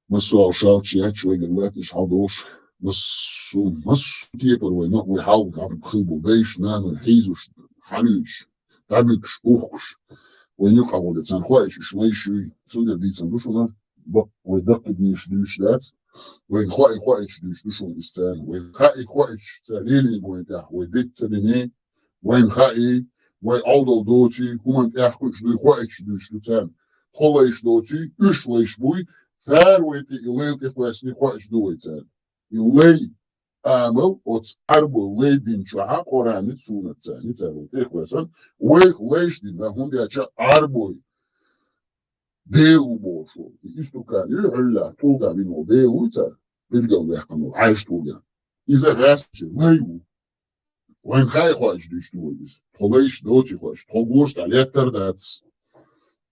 مسو عشاوش يحش ويقلات إش حضوش مسو تيبر وينق ويحاول عم بخلبو بيش نانو حيزوش حنيش تابكش أوخش وينقع ودتسان خوايش شليشوي سودر ديتسان دوشونا ويدق ديش ديش دات وين خوايش ديش دوشون إستان وين خوايش تاليلي ويدح ويدت تبني وين خائي ويعوضل دوتي همان احكوش دي خوايش ديش دوتان خلايش دوتي اشليش بوي تار ويتي إليل إخواسني خوايش دوي تار إلي عمل وتعربو لي دين شعا قراني سونة تاني تار ويتي إخواسن ويخ ليش دين هون دي أجا عربوي ديو بوشو إستوكان يحلا طولغا منو ديو تار بيرجل بيحقنو عايش طولغا إذا غاسش ليو وين خاي خوايش ديش دويز خلايش دوتي خوايش تخلوش تعليق ترداتس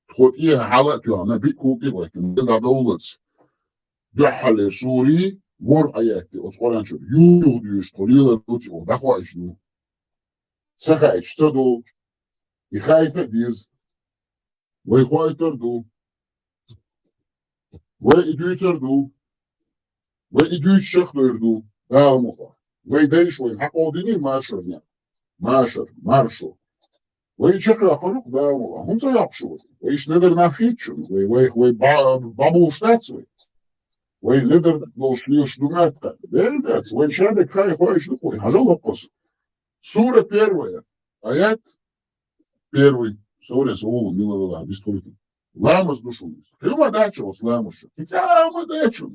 خود إيه حالة أنا بيكو كده لكن ده دولة دحل سوري ور أياتي أصلا شو يوديش قليلا دوتي ودخوا إشنو سخا إشتدو يخايف ديز ويخواي تردو ويدوي تردو ويدوي الشيخ دردو ده مفا ويديش وين حقو ديني مارشو ويشكل خلق ده هم سيقشوا ويش ندر نافيتشن وي بابو شتاتسوي وي ندر لوش دومات ديرداتس وي شادك خايف ويش دخوي هجل القصة سورة первая آيات первый سورة سؤول من الله بيستولك لامس душумис كلمة дачу лامушу хотя мы дачу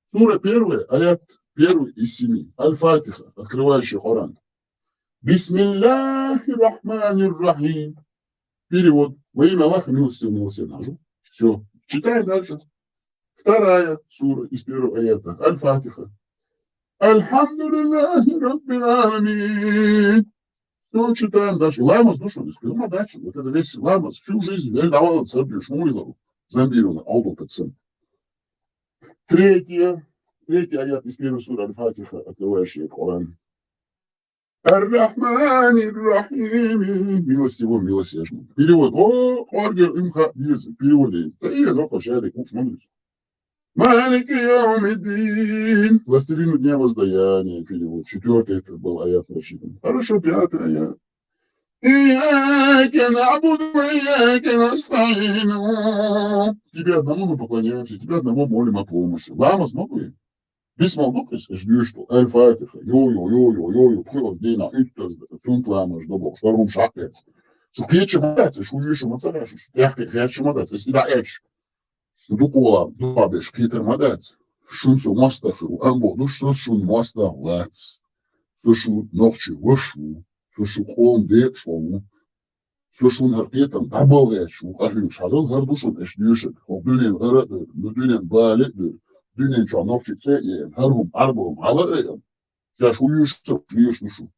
سورة первая آيات первый из 7 Аль-Фатиха открывающий Коран Бисмиллахир-рахманир-рахим. Перевод. Во имя Аллаха милостивого милосердного. Все. Читаем дальше. Вторая сура из первого аята. Аль-Фатиха. Альхамдулиллахи раббил аламин. Все, читаем дальше. Ламас, ну что, не сказал, дальше. Вот это весь ламас. Всю жизнь давал царю Шмуилову. Замбировано. Аудал пацан. Третий аят из первой суры Аль-Фатиха, открывающий Коран. Ар-Рахмани Ар-Рахим. Милостивым, милосердным. Перевод. О, Хоргер имха язык. Переводе. Да и это пошаде, куш молится. Малик Яумиддин. Властелину дня воздаяния. Перевод. Четвертый это был аят прочитан. Хорошо, пятый аят. Ияка набуду ва ияка настаину. Тебе одному мы поклоняемся, тебе одному молим о помощи. Ламас нокуй. Бисмалдукас, ждешь что? Аль-Фатиха. Йо-йо. Пхилов дейна иттаз. Фунт ламаш добок. Втором шакец. Шукече мадец, шуюшу мацарашуш. Яхкече мадец. Если да эч. Дукола, дубабеш, китер мадец. Шунсу мастаху. Амбо, ну что шун мастах лац. Сушу ногчи вышу. Сушу холм дечлому. Сушу наркетом дабалэчу. Ахю шазал гардушун эшдюшек. Хобдюнен гарадыр. Нүдюнен балетдыр. Dünen çanok çıksa herum arbum halayım. Yaş uyuştu, uyuşmuşum.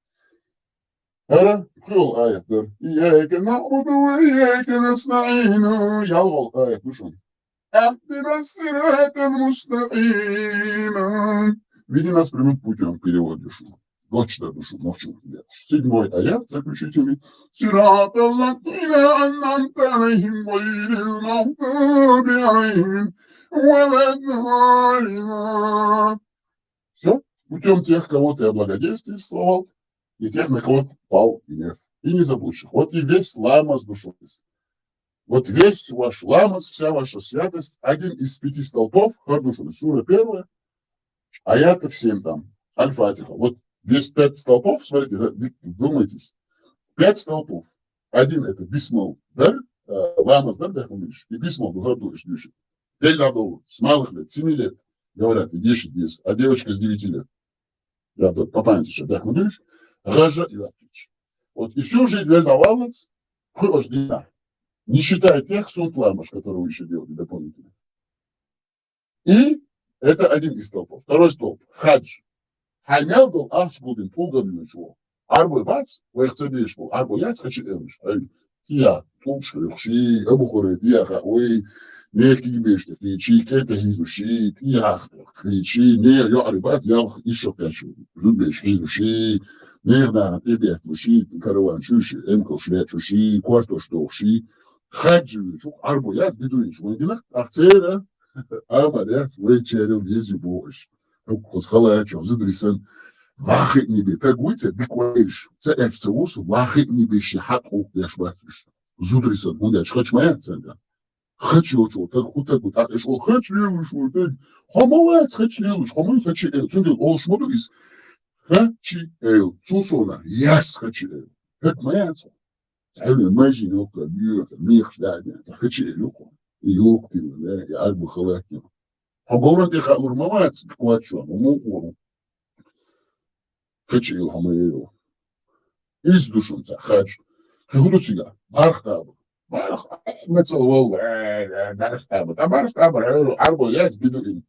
Her kıl ayetler. İyyâke na'budu ve iyyâke nesta'inu. Yalval ayet düşün. Ehdina sıratel mustaqim. Веди нас прямым путем, перевод душу. Точно душу, молчу. Седьмой аят, заключительный. Сирата латина аннамта алейхим гайрил махдуби алейхим. Все, путем тех, кого ты облагодетельствовал, и тех, на кого пал гнев, и не заблудших. Вот и весь ламас душой. Вот весь ваш ламас, вся ваша святость, один из 5 столпов, Хадушин, сура 1, аятов 7 там, Аль-Фатиха. Вот здесь 5 столпов, смотрите, вдумайтесь, 5 столпов. Один это бисмол, да? Ламас, да, и бисмол, Хадушин, дышит. 5 годов, с малых лет, 7 лет, говорят, и 10, а девочка с 9 лет. Я тут по памяти еще Бехмудович, Гажа и Ватич. Вот и всю жизнь верновалась, не считая тех сунтламаш, которые вы еще делаете дополнительно. И это один из столпов. Второй столб, хадж. Хайнял был ашгудин пугами ничего. Арбой бац, вэхцебеш был, арбой яц хачи элмиш. Тия, тумши, рухши, эбухоры, тияха, ой, Нехки гибешки, кричи, кета хизуши, тияхта, кричи, не, я арбат, я еще хочу. Зубеш хизуши, не, да, тебе муши, караван чуши, эмко шлет чуши, кварто штоши, хаджи, арбо я сбедуешь, вангина, ахцера, амаряц, вечерил, езжу больше. Хосхалачо, зудрисан, вахит небе, пегуйте, биквейш, це экцеус, вахит небе, шихату, яшватуш. Зудрисан, мудач, хачмая ценга. Хочу, так, и что, хачливыш, вот так, хамалец, хачливыш, хамалец, хачливыш, цундил, ол шмодуис, хачил, цусона, яс хачил, как маяцу. تعالوا imagine اوكا بيوت ميخ شدادنا تخشي لكم يوقتي ولا يعرب خلاتنا حقورة دي خالور موات كواتشوا وموقوا خشي لهم يلو إزدوشون تخاج خدو سيجا بارختابر بارخ مثل والله بارختابر عربو ياز بدوين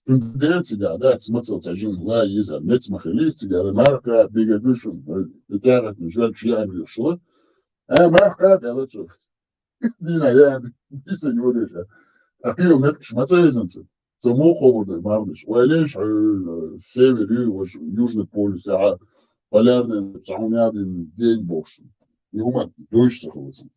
تندين سيجا دات مثل تجين لا يزا نتسمح لي سيجا ماركا بيجادوشون بتاعت مجال شيئا يشلون Marca dela çöft. Yine yani bir sene oluyor. Akıyor net şmaçayızınsı. Само холодно, мардыш. Уэлеш, север, южный полюс, а полярный, один день больше. И умат, дождь сохлался.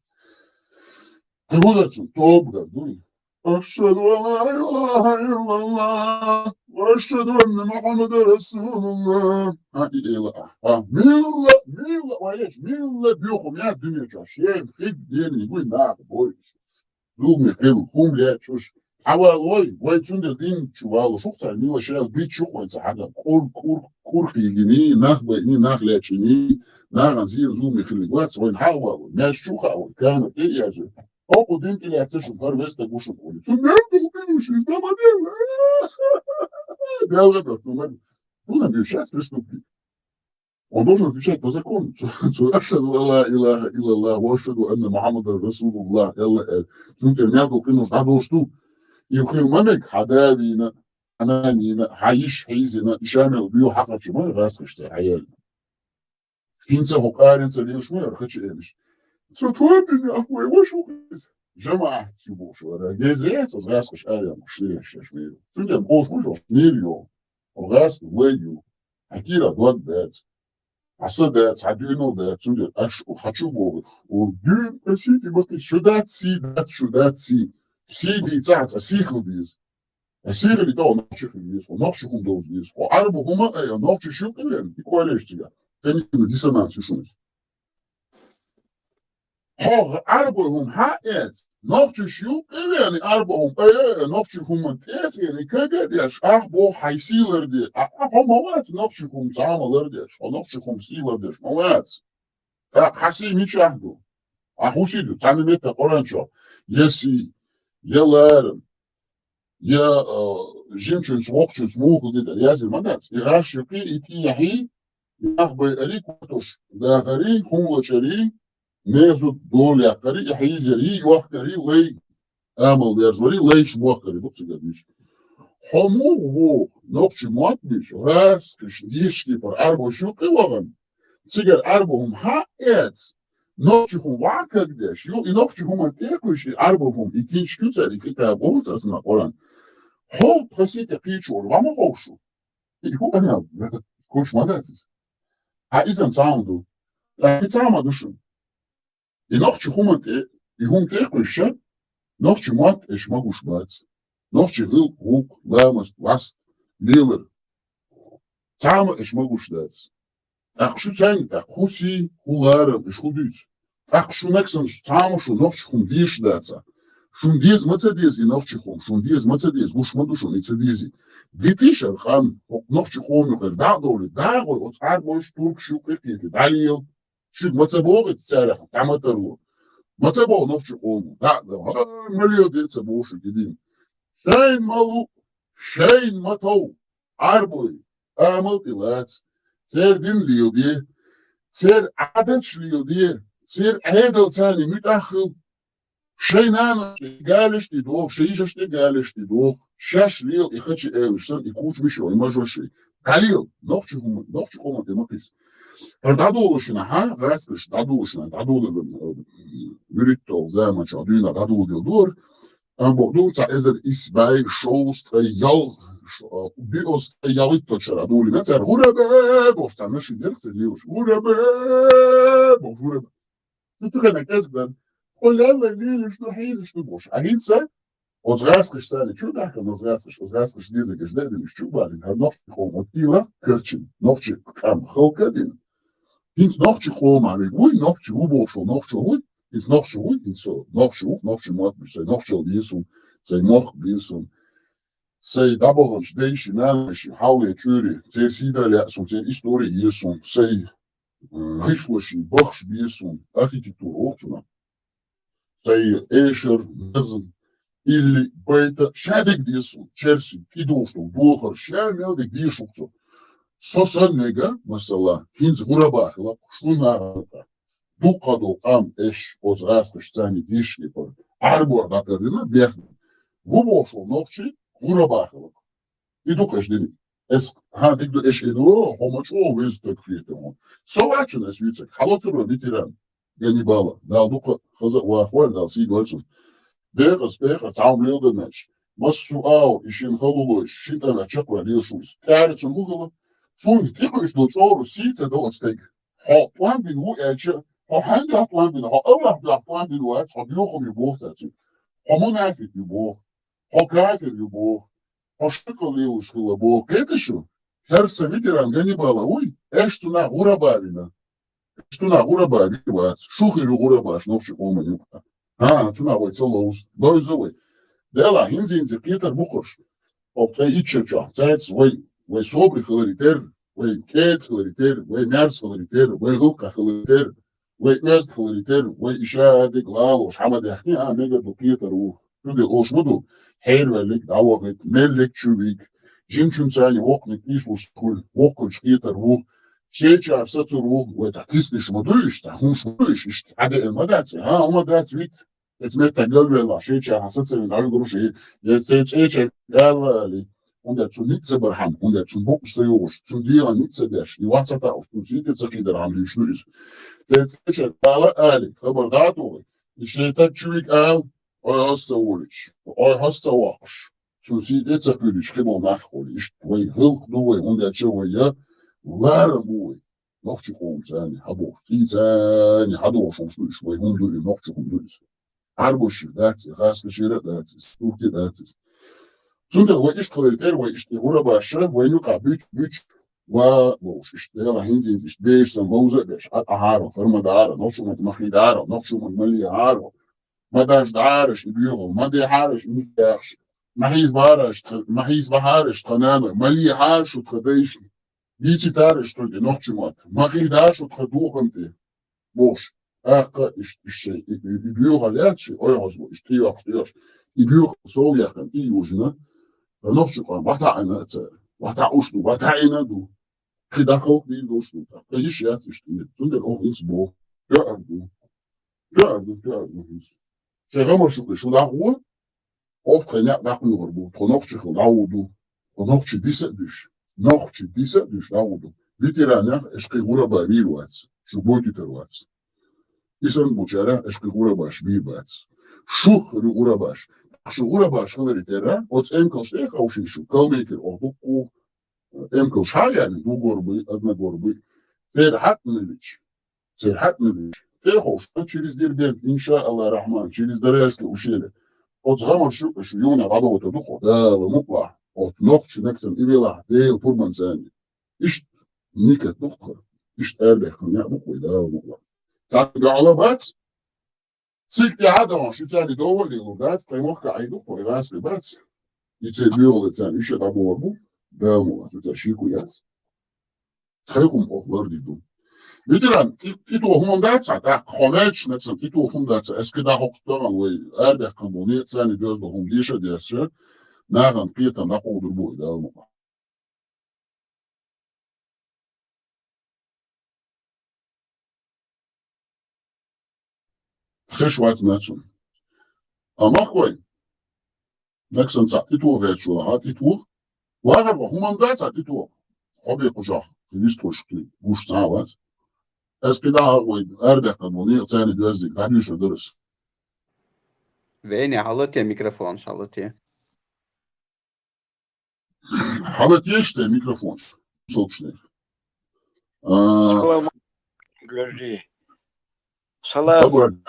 Ты вот отсюда, топ, да, дуй. Ашхаду ла илаха иллаллах, ва ашхаду анна Мухаммада Расулуллах. Милла, уэлеш, милла бюхум, я думаю, что шеем, хик, день, гуй, нах, бойш. Зубный хил, хум, ля, чуш. Авалой, вайчундер дин чувал, шухца, мила шел, бит шухвайца, хага, курхи, гини, нахбай, ни нахлячини, нагазин, зубный хил, гвац, вайн хавал, мяш чухал, кана, и я же. Оку дин теляться, шухар, веста гушу поли. Цумерка, убивший, из дома дела. Белый, да, тумер. Тумер, сейчас приступи. Он должен отвечать по закону. Ашхаду алла илляха илляллах ва ашхаду анна Мухаммадан Расулуллах. Çünkü nerede kılmış daha doğrusu يخيمك حدابينا أمانينا حيش حيزنا إشامل بيو حقا كما غاسقش عيال هنسا هقارن سليش ما يرخدش إيمش ستوابني أخوي وشو قيس جماعة تسيبوش ورا جيزيات غاسقش آيا مشليش شميرو سنجا بقوش مجوش ميريو وغاسق ويديو حكيرا دوات بات عصدات عدينو بات سنجا أش وحشو بوغ ودين بسيتي بطي شدات سي دات شدات سي سيدي تعت أسيخو ديز أسيغ اللي تو نقشخ ديز ونقشخهم دوز ديز وعربو هما أي نقشخ شو كلهم يكو عليش تيجا تاني ديسونانس شونس هو عربو هم حقات نقشخ شو كلهم عربو هم أي نقشخ هم تيت يعني كذا ديش أحبو حيسيلر دي هم موات نقشخ هم تعاملر ديش ونقشخ هم سيلر ديش موات حسي ميش أحدو أحوسيدو تعمل ميتا قرانشو يسي يلارم يا جيمشن سوقشن سموك ديدا يازي المنات يغاشقي إتي يحي يأخبي أليك وطش داخري هم وشري ميزو دول يحقري يحي زري يوحقري لي آمل بيرزوري ليش موحقري بقصي قديش حمو هو نقش مواتبش راس كش ديشكي پر أربو شوقي وغن تيجر أربوهم حقات نقشهم وعكا قداش يو نقشهم تيكوشي أربوهم إكينش كتاري كتاب أولتاسنا قران هو برسيت قيتشور وما فوشو هو أنا كوش مداتس هايزم ساوندو هايزم دوشن نقشهم يهم تيكوشا نقش موات إيش ما قوش بات نقش غل غوك لامست واست ليلر تعم إيش ما قوش دات أخشو تاني أخوسي هولارم إيش خديت أخشو نكسن تعم شو نقشهم ديش داتسا شون ديز متسديز ينقشهم شون ديز متسديز وش مدوشون يتسديزي ديتيشر خان نقشهم يخير داغدولي داغوي وتعاد بوش تورك شو كيفكيتي داليل شو متسبوغ تسارح تعمترلو متسبوغ نقشهم داغدو مليو دي تسبوشو جدين شاين مالو شاين متو عربوي آمل تلات سير دين ليو دي سير عدنش ليو دي سير عيدل تاني متأخل شينان قالش تدوخ شيجش قالش تدوخ شاش ليل يخدش ايوشسن يكوش بشو يماجوشي قاليل نوخشهم دمكيس فدادولشنا ها غاسكش دادولشنا دادول مريتو زمان شادونا دادول دور ام بودو تا ازر اسباي شوست يال بيوست ياليتو چرا دولي نتر غربه بوشتن نشي درس ليوش غربه بوش غربه تتكنا كذبن Olhando ali, estou reis, estou boш. A gente sabe, os rascas sabe, tu dá que os rascas dizem que os dedos tu vale, a noite como tila, kerchin, noite cam halkadin. Ins noite como a legui, noite o bosh, noite o ins noite o ins so, noite mat, sei noite o disso, sei moch disso. Sei dabalans deixe nash, haule curi, sei sidalha, são sei história isso, sei rifloshi, boch disso, arquitetura outuna. Sei Escher, Nizm, Illi, Beita, Shadik disso, Chelsea, Kidoston, Doher, Shameldik disso. Sosan nega, masala, Hinz Gurabachla, Shunaraka, Dukado Am Esh, Ozraska Stani Dishki, Arbor Dakardina, Bechn, Gubosho Nochi, Gurabachla. I dukash dini. Es hadik do Esh Edo, Homacho, Wisdom Creator. So action as you say, Halotero Vitiran. Ganibala, Dalduka, Haza Wahwal, Dal Seed Wilson. Degas, Town the Nash. Masu Ao, Ishin Holo, Shita, Chakra, Lilshus, Tarrets and Google. Soon Tickers do Choro seats at all stake. Hot plant in who etcher, or hand up plant in a other black plant in words, or Yohom you both at you. Homonafik you bore, or Kafir you bore, or Shikal Lilush will bore, Ketishu. Her Savitiran Ganibala, we, Eshtuna Urabarina. Stuna Uraba, was Shuki Uraba, Snoshi Omen. Ah, Tuna was so low, those away. Della Hinzin the Peter Bukosh. Okay, each church, that's way sobri hilaritar, way Kate hilaritar, way Nars hilaritar, way Luka hilaritar, way Nest hilaritar, way Isha de Glal, Shamadahia, Mega to Peter, who to the Oshmudu, Hair Lik, Awak, Melik Chubik, Jim Chunsani, walk with peaceful school, walk on Peter, who شيء ساتورو وتكيسنش مدويش تهونش مدويش هذا المدات ها مدات ويت اسمه تقول ولا شيء حسيت من على قروش شيء قال لي und zu nichts berham und zu box sejos zu dir nichts dash i what's that auf zu sieht jetzt wieder am die schnüs selbst ich قال ali خبرداتو الشيء تشويك قال او هستولش او هستوقش zu sieht jetzt für die schlimmer nachhol ich weil hilf nur und der schon Lara boy, noch zu kommen sein, habo, sie sein, hado schon frisch, weil Hunde noch zu kommen ist. Arbusch, das ist, Raskashira, das ist, Turki, das ist. Zunder, wo ist Qualität, wo ist die Urabasche, wo ich noch büt, wo ist der Hinsinn, ist der Sambose, der ist Aharo, Firmadara, noch schon mit Machidara, noch schon mit Maliaro, Madash Darisch, die Büro, Madeharisch, nicht Ersch, Mahis Baharisch, Tanane, Maliharisch und Tradition. Діти тариш тоді ночі мати. Махідаш от хадуханти. Бош. Ака іще. І бюга лячі. Ой, розбо. Ішти яхтияш. І бюга сол яхан. І южна. Ночі кwan. Ватаїна це. Ватаушну. Ватаїна ду. Кидахал дій дошну. Так. Іш яц ішти. Цундер ох інс бо. Геарду. Шегамашу. Шудаху. Of trenet nakуyor bu. Tonokçı kılaudu. Tonokçı dise düş. Noch ci disa dus naudu. Vitirana eskrigura ba viruats. Shuboti terwats. Isan buchara eskrigura ba shbibats. Shuch rigura bash. Shugura bash khaveritera. Ots enkel stech aushin shu. Kalmeker obuku. Enkel shayani du gorbi adna gorbi. Serhatnevich. Terhosh. Через дербент, иншаллах рахман. Через дарайски ушели. Ots gama shu yuna gadota duho. Da mukla. От ногче нексен ивела дейл пурман сани. Ишт никет нохтер. Ишт эрбех не буквы да буква. Цак галабац. Цик я адон шицали доволи лудац, таймохка айду по ивасли бац. И це бюрл цан еще табу бу. Да му, это шику яц. Хайхум охлардиду. Ветеран, и то хумандаца, так хонеч нексен, и то хумандаца. Эскеда хохтан ወይ эрбех камбони цани дёзбо хумдиша дерсе. Nagan Peter nakodur boy da mu. Khshwat matsun. Amakoy. Naksan satitu vechu hatitu. Wagar human da satitu. Khobi khujah. Vistoshki gush sawas. Eskida way arbek kanuni tsani gözdik. Tabii şu ders. Veni, halati mikrofon, halati. Halat yeşte mikrofon. Собственный. Салам, подожди. Салам.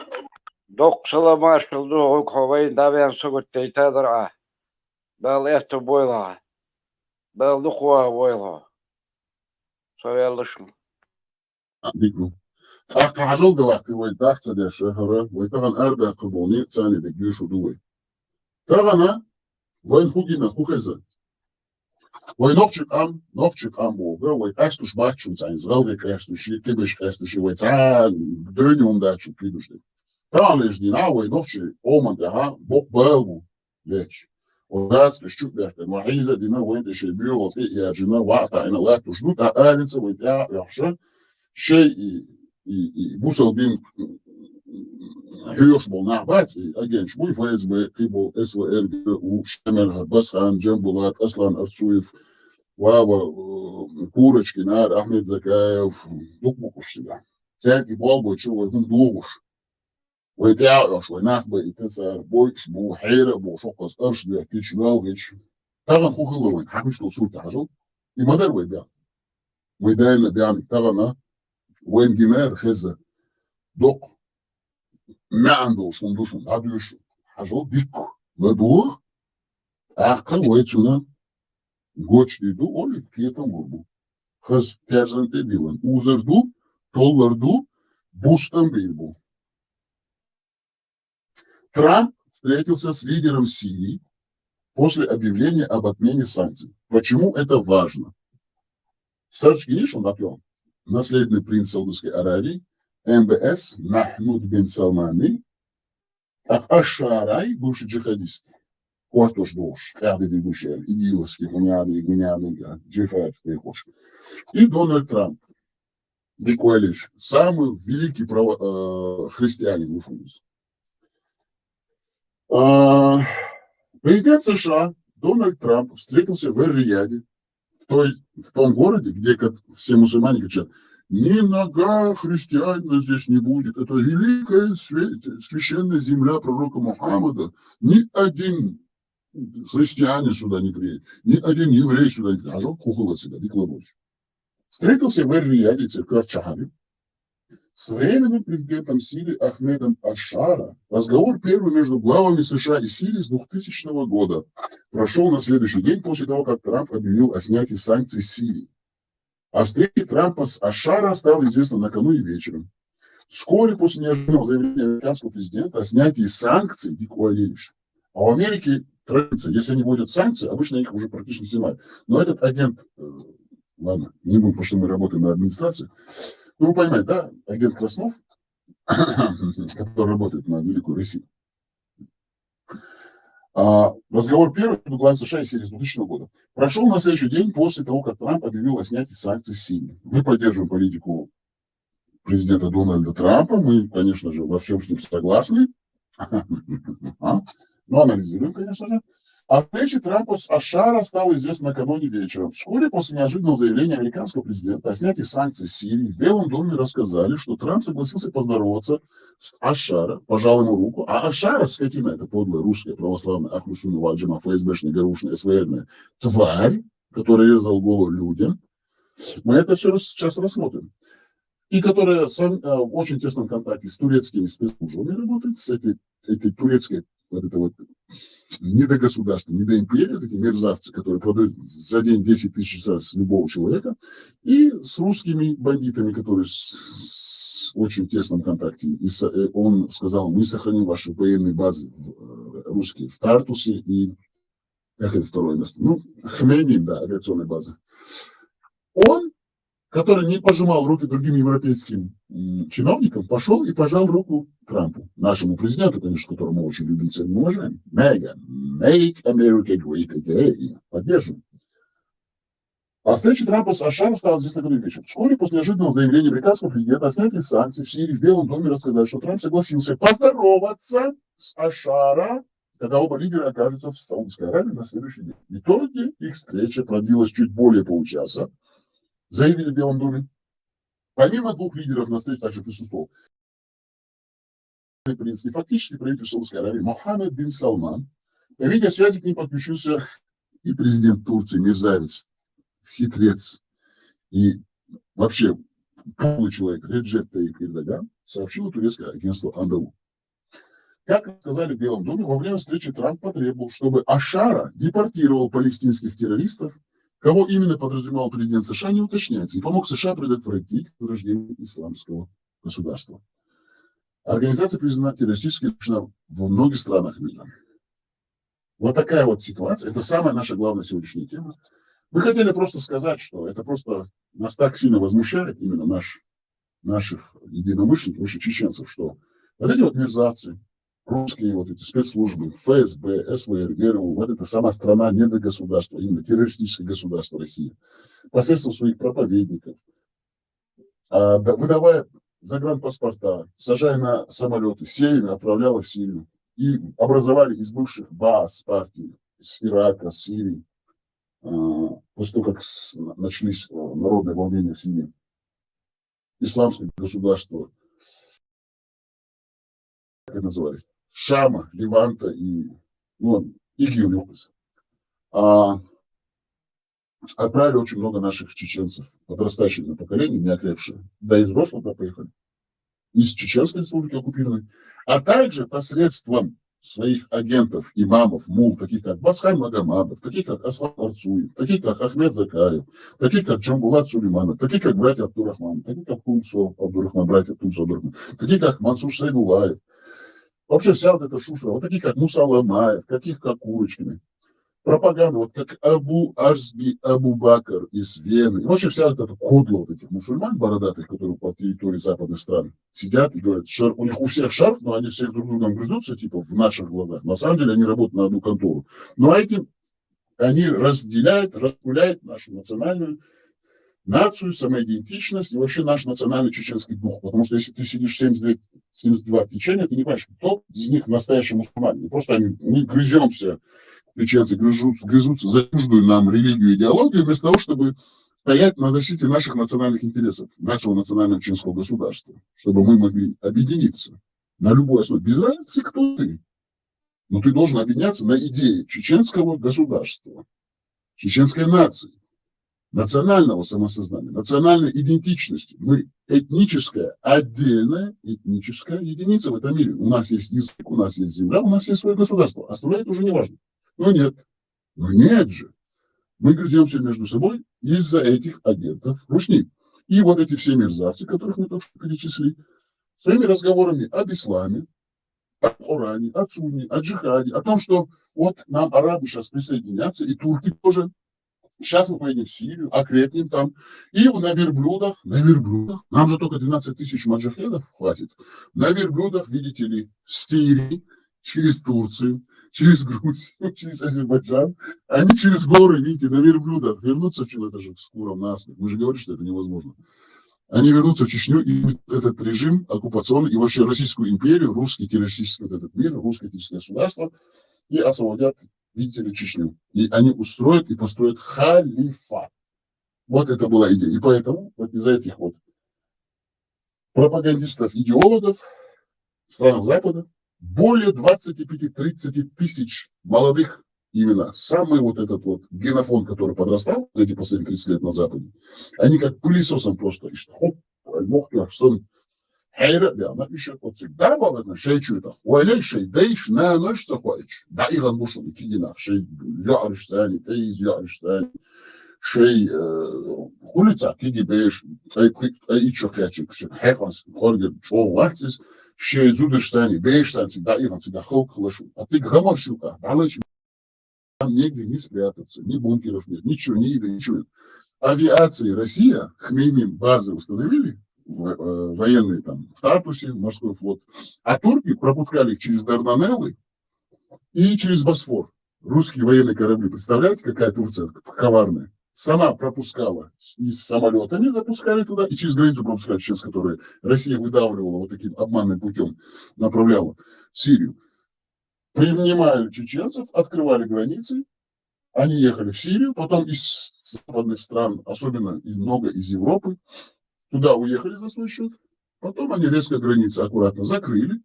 Док салама шылды оқ ховайын давян сұғыт дейтадыр а. Дал әфті бойла. Дал дұқуа бойла. Соялышын. Бикну. Aqajol da waqti way daxta da shahra way tagan arba qiboni tsani da gyushu duwe. Tagana way khugina khukheza. Way noch am boga way astush bachun sein zralge astush kibish astush way tsan dönüm da chu kidushde. Taalesh dina way noch oman da ha bok balbu lech. وغاز الشوك ده المعيزة دينا وين تشبيه وفي يا جماعة وقطع إن الله تشدود أقارنس ويتاع يحشى شيء بوصل بين هيوش بالنعبات أجين شوي فايز بقيبو إسوا إرج وشملها بس عن جنبولات أصلا أرسويف كورش كنار أحمد زكايف دقمقش ده تاكي بالبو تشوي هم دوغش ويتاعش وناخبه يتسار بويش بو حيرة بو شقص أرش ده كيش بالغش تغن خوخ اللوين حكمش لصول تحجل يمدر ويبيع ويداينا بيعني تغنى وين جمار خزة دق ما عندوش وندوش عادوش حاجة ديك لدور عقل ويتسونا جوتش دي دو أولي كيتا مربو خز перзенте дилан узерду толларду бустан бейбу. Трамп встретился с лидером Сирии после объявления об отмене санкций. Почему это важно? Серж Гриш, он напел, наследный принц Саудовской Аравии, МБС Махмуд бин Салмани, Ашарай, бывший джихадист. Кортош дош, каждый ведущий, идиотский, гениальный, джихад, и Дональд Трамп. Дикуалевич, самый великий христианин ушел. Президент США Дональд Трамп встретился в Эр-Рияде, в том городе, где все мусульмане кричат: ни нога христианина здесь не будет. Это великая священная земля пророка Мухаммада. Ни один христианин сюда не приедет, ни один еврей сюда не приедет. Ажок кухал от себя, Дикуалевич. Встретился в Эр-Рияде, церковь Чахаби, с временным президентом Сирии Ахмедом Аш-Шара. Разговор первый между главами США и Сирии с 2000 года прошел на следующий день после того, как Трамп объявил о снятии санкций с Сирии. О встрече Трампа с Аш-Шара стало известно накануне вечером. Вскоре после неожиданного заявления американского президента о снятии санкций, Дикуалевич, а в Америке традиция, если они вводят санкции, обычно их уже практически снимают. Но этот агент, ладно, не буду, потому что мы работаем на администрации. Ну, вы понимаете, да, агент Краснов, который работает на Великую Россию. Разговор первый между главами США и Сирии с 2000 года прошел на следующий день после того, как Трамп объявил о снятии санкций с Сирии. Мы поддерживаем политику президента Дональда Трампа, мы, конечно же, во всем с ним согласны, но анализируем, конечно же. О встрече Трампа с Аш-Шара стало известно накануне вечером. Вскоре после неожиданного заявления американского президента о снятии санкций с Сирии в Белом доме рассказали, что Трамп согласился поздороваться с Аш-Шара, пожал ему руку, а Аш-Шара, скотина, это подлая русская православная Ахлусуна Ваджима, ФСБшная, ГРУшная, СВРная тварь, которая резал голову людям. Мы это все сейчас рассмотрим. И которая в очень тесном контакте с турецкими спецслужбами работает, с этой турецкой вот это вот не до государства, не до империи, вот эти мерзавцы, которые продают за день 10 тысяч раз любого человека, и с русскими бандитами, которые в очень тесном контакте. И он сказал: мы сохраним ваши военные базы русские в Тартусе и, как это второе место? Ну, Хмеймим, да, авиационная база. Он, который не пожимал руки другим европейским чиновникам, пошел и пожал руку Трампу, нашему президенту, конечно, которого мы очень любим, ценим и уважаем. Make America Great Again. Поддерживаем. О встрече Трампа с Аш-Шара стало известно накануне вечером. Вскоре после неожиданного заявления американского президента о снятии санкций в Сирии в Белом доме рассказали, что Трамп согласился поздороваться с Аш-Шара, когда оба лидера окажутся в Саудовской Аравии на следующий день. В итоге их встреча продлилась чуть более получаса, заявили в Белом доме. Помимо двух лидеров на встрече также присутствовал принц и фактически правитель Саудовской Аравии Мохаммед бин Салман. По видеосвязи к ним подключился и президент Турции, мерзавец, хитрец и вообще полный человек Реджеп Таyyip Эрдоган, сообщило турецкое агентство Анадолу. Как сказали в Белом доме, во время встречи Трамп потребовал, чтобы Аш-Шара депортировал палестинских террористов. Кого именно подразумевал президент США, не уточняется, и помог США предотвратить возрождение исламского государства. Организация признана террористической во многих странах мира. Вот такая вот ситуация. Это самая наша главная сегодняшняя тема. Мы хотели просто сказать, что это просто нас так сильно возмущает, именно наших единомышленников, наших чеченцев, что вот эти вот мерзавцы, русские вот эти спецслужбы, ФСБ, СВР, ГРУ, вот эта сама страна недогосударства, именно террористическое государство России, посредством своих проповедников, выдавая загранпаспорта, сажая на самолеты, сеями отправляла в Сирию и образовали из бывших баз партий с Ирака, с Сирии, после того, как начались народные волнения в Сирии, исламское государство, как это называли, Шама, Леванта и Игиулюкас. Отправили очень много наших чеченцев, подрастающих на поколение, не окрепшие, да и взрослых поехали, из Чеченской республики оккупированной, а также посредством своих агентов, имамов, мул, таких как Басхан Магомадов, таких как Аслан Арцуев, таких как Ахмед Закаев, таких как Джамбулат Сулейманов, таких как братья Абдурахман, таких как Тунцо Абдурахман, братья Тунцо Абдурахман, таких как Мансур Сайдулаев. Вообще вся вот эта шушера, вот таких как Муса Ламаев, таких как Курочкины. Пропаганда, вот как Абу Арсби Абу Бакр из Вены. И вообще вся вот эта кодла вот этих мусульман бородатых, которые по территории западных стран сидят и говорят, у них у всех шарф, но они всех друг другом грызнутся, типа в наших глазах. На самом деле они работают на одну контору. Но этим они разделяют, распыляют нашу национальную нацию, самоидентичность и вообще наш национальный чеченский дух. Потому что если ты сидишь 72 течения, ты не понимаешь, кто из них настоящий мусульманин. Просто мы грыземся, чеченцы грызутся за чуждую нам религию и идеологию, вместо того, чтобы стоять на защите наших национальных интересов, нашего национального чеченского государства, чтобы мы могли объединиться на любой основе. Без разницы, кто ты. Но ты должен объединяться на идее чеченского государства, чеченской нации, национального самосознания, национальной идентичности. Мы этническая, отдельная этническая единица в этом мире. У нас есть язык, у нас есть земля, у нас есть свое государство. Остальное это уже не важно. Но нет. Но нет же. Мы грыземся между собой из-за этих агентов Русни. И вот эти все мерзавцы, которых мы только что перечислили, своими разговорами об исламе, о Коране, о Сунне, о джихаде, о том, что вот нам арабы сейчас присоединятся, и турки тоже. Сейчас мы поедем в Сирию, окрепнем там. И на верблюдах, нам же только 12 тысяч маджахедов хватит. На верблюдах, видите ли, с Сирии, через Турцию, через Грузию, через Азербайджан. Они через горы, видите, на верблюдах вернутся в Чечню, это же с куром насмех. Мы же говорим, что это невозможно. Они вернутся в Чечню, и этот режим оккупационный, и вообще Российскую империю, русский террористический вот этот мир, русское террористическое государство, и освободят, видите ли, Чечню. И они устроят и построят халифат. Вот это была идея. И поэтому вот из-за этих вот пропагандистов, идеологов в странах Запада более 25-30 тысяч молодых, именно самый вот этот вот генофонд, который подрастал за эти последние 30 лет на Западе, они как пылесосом просто Hayra bir ana işe koçuk. Dar bağladın şey çürüdü. Öyle şey değiş ne nöşse koyuç. Da İran boşun 2 dinar. Şey yarıştani, teyiz yarıştani. Şey kulica ki beş ay çok açık. Hepans korger çoğu vaktiz. Şey zudıştani 5 santim da İran siga halklaşu. А ты громорщука. Далеч там негде не спрятаться, ни бункеров нет, ничего, ни еды, ничего нет. Авиации Россия, Хмеймим базы установили, военные там в Тартусе, морской флот, а турки пропускали их через Дарданеллы и через Босфор. Русские военные корабли, представляете, какая Турция коварная? Сама пропускала и с самолетами запускали туда, и через границу пропускали сейчас, которые Россия выдавливала вот таким обманным путем, направляла в Сирию. Принимали чеченцев, открывали границы, они ехали в Сирию, потом из западных стран, особенно и много из Европы, туда уехали за свой счет, потом они резко границы аккуратно закрыли,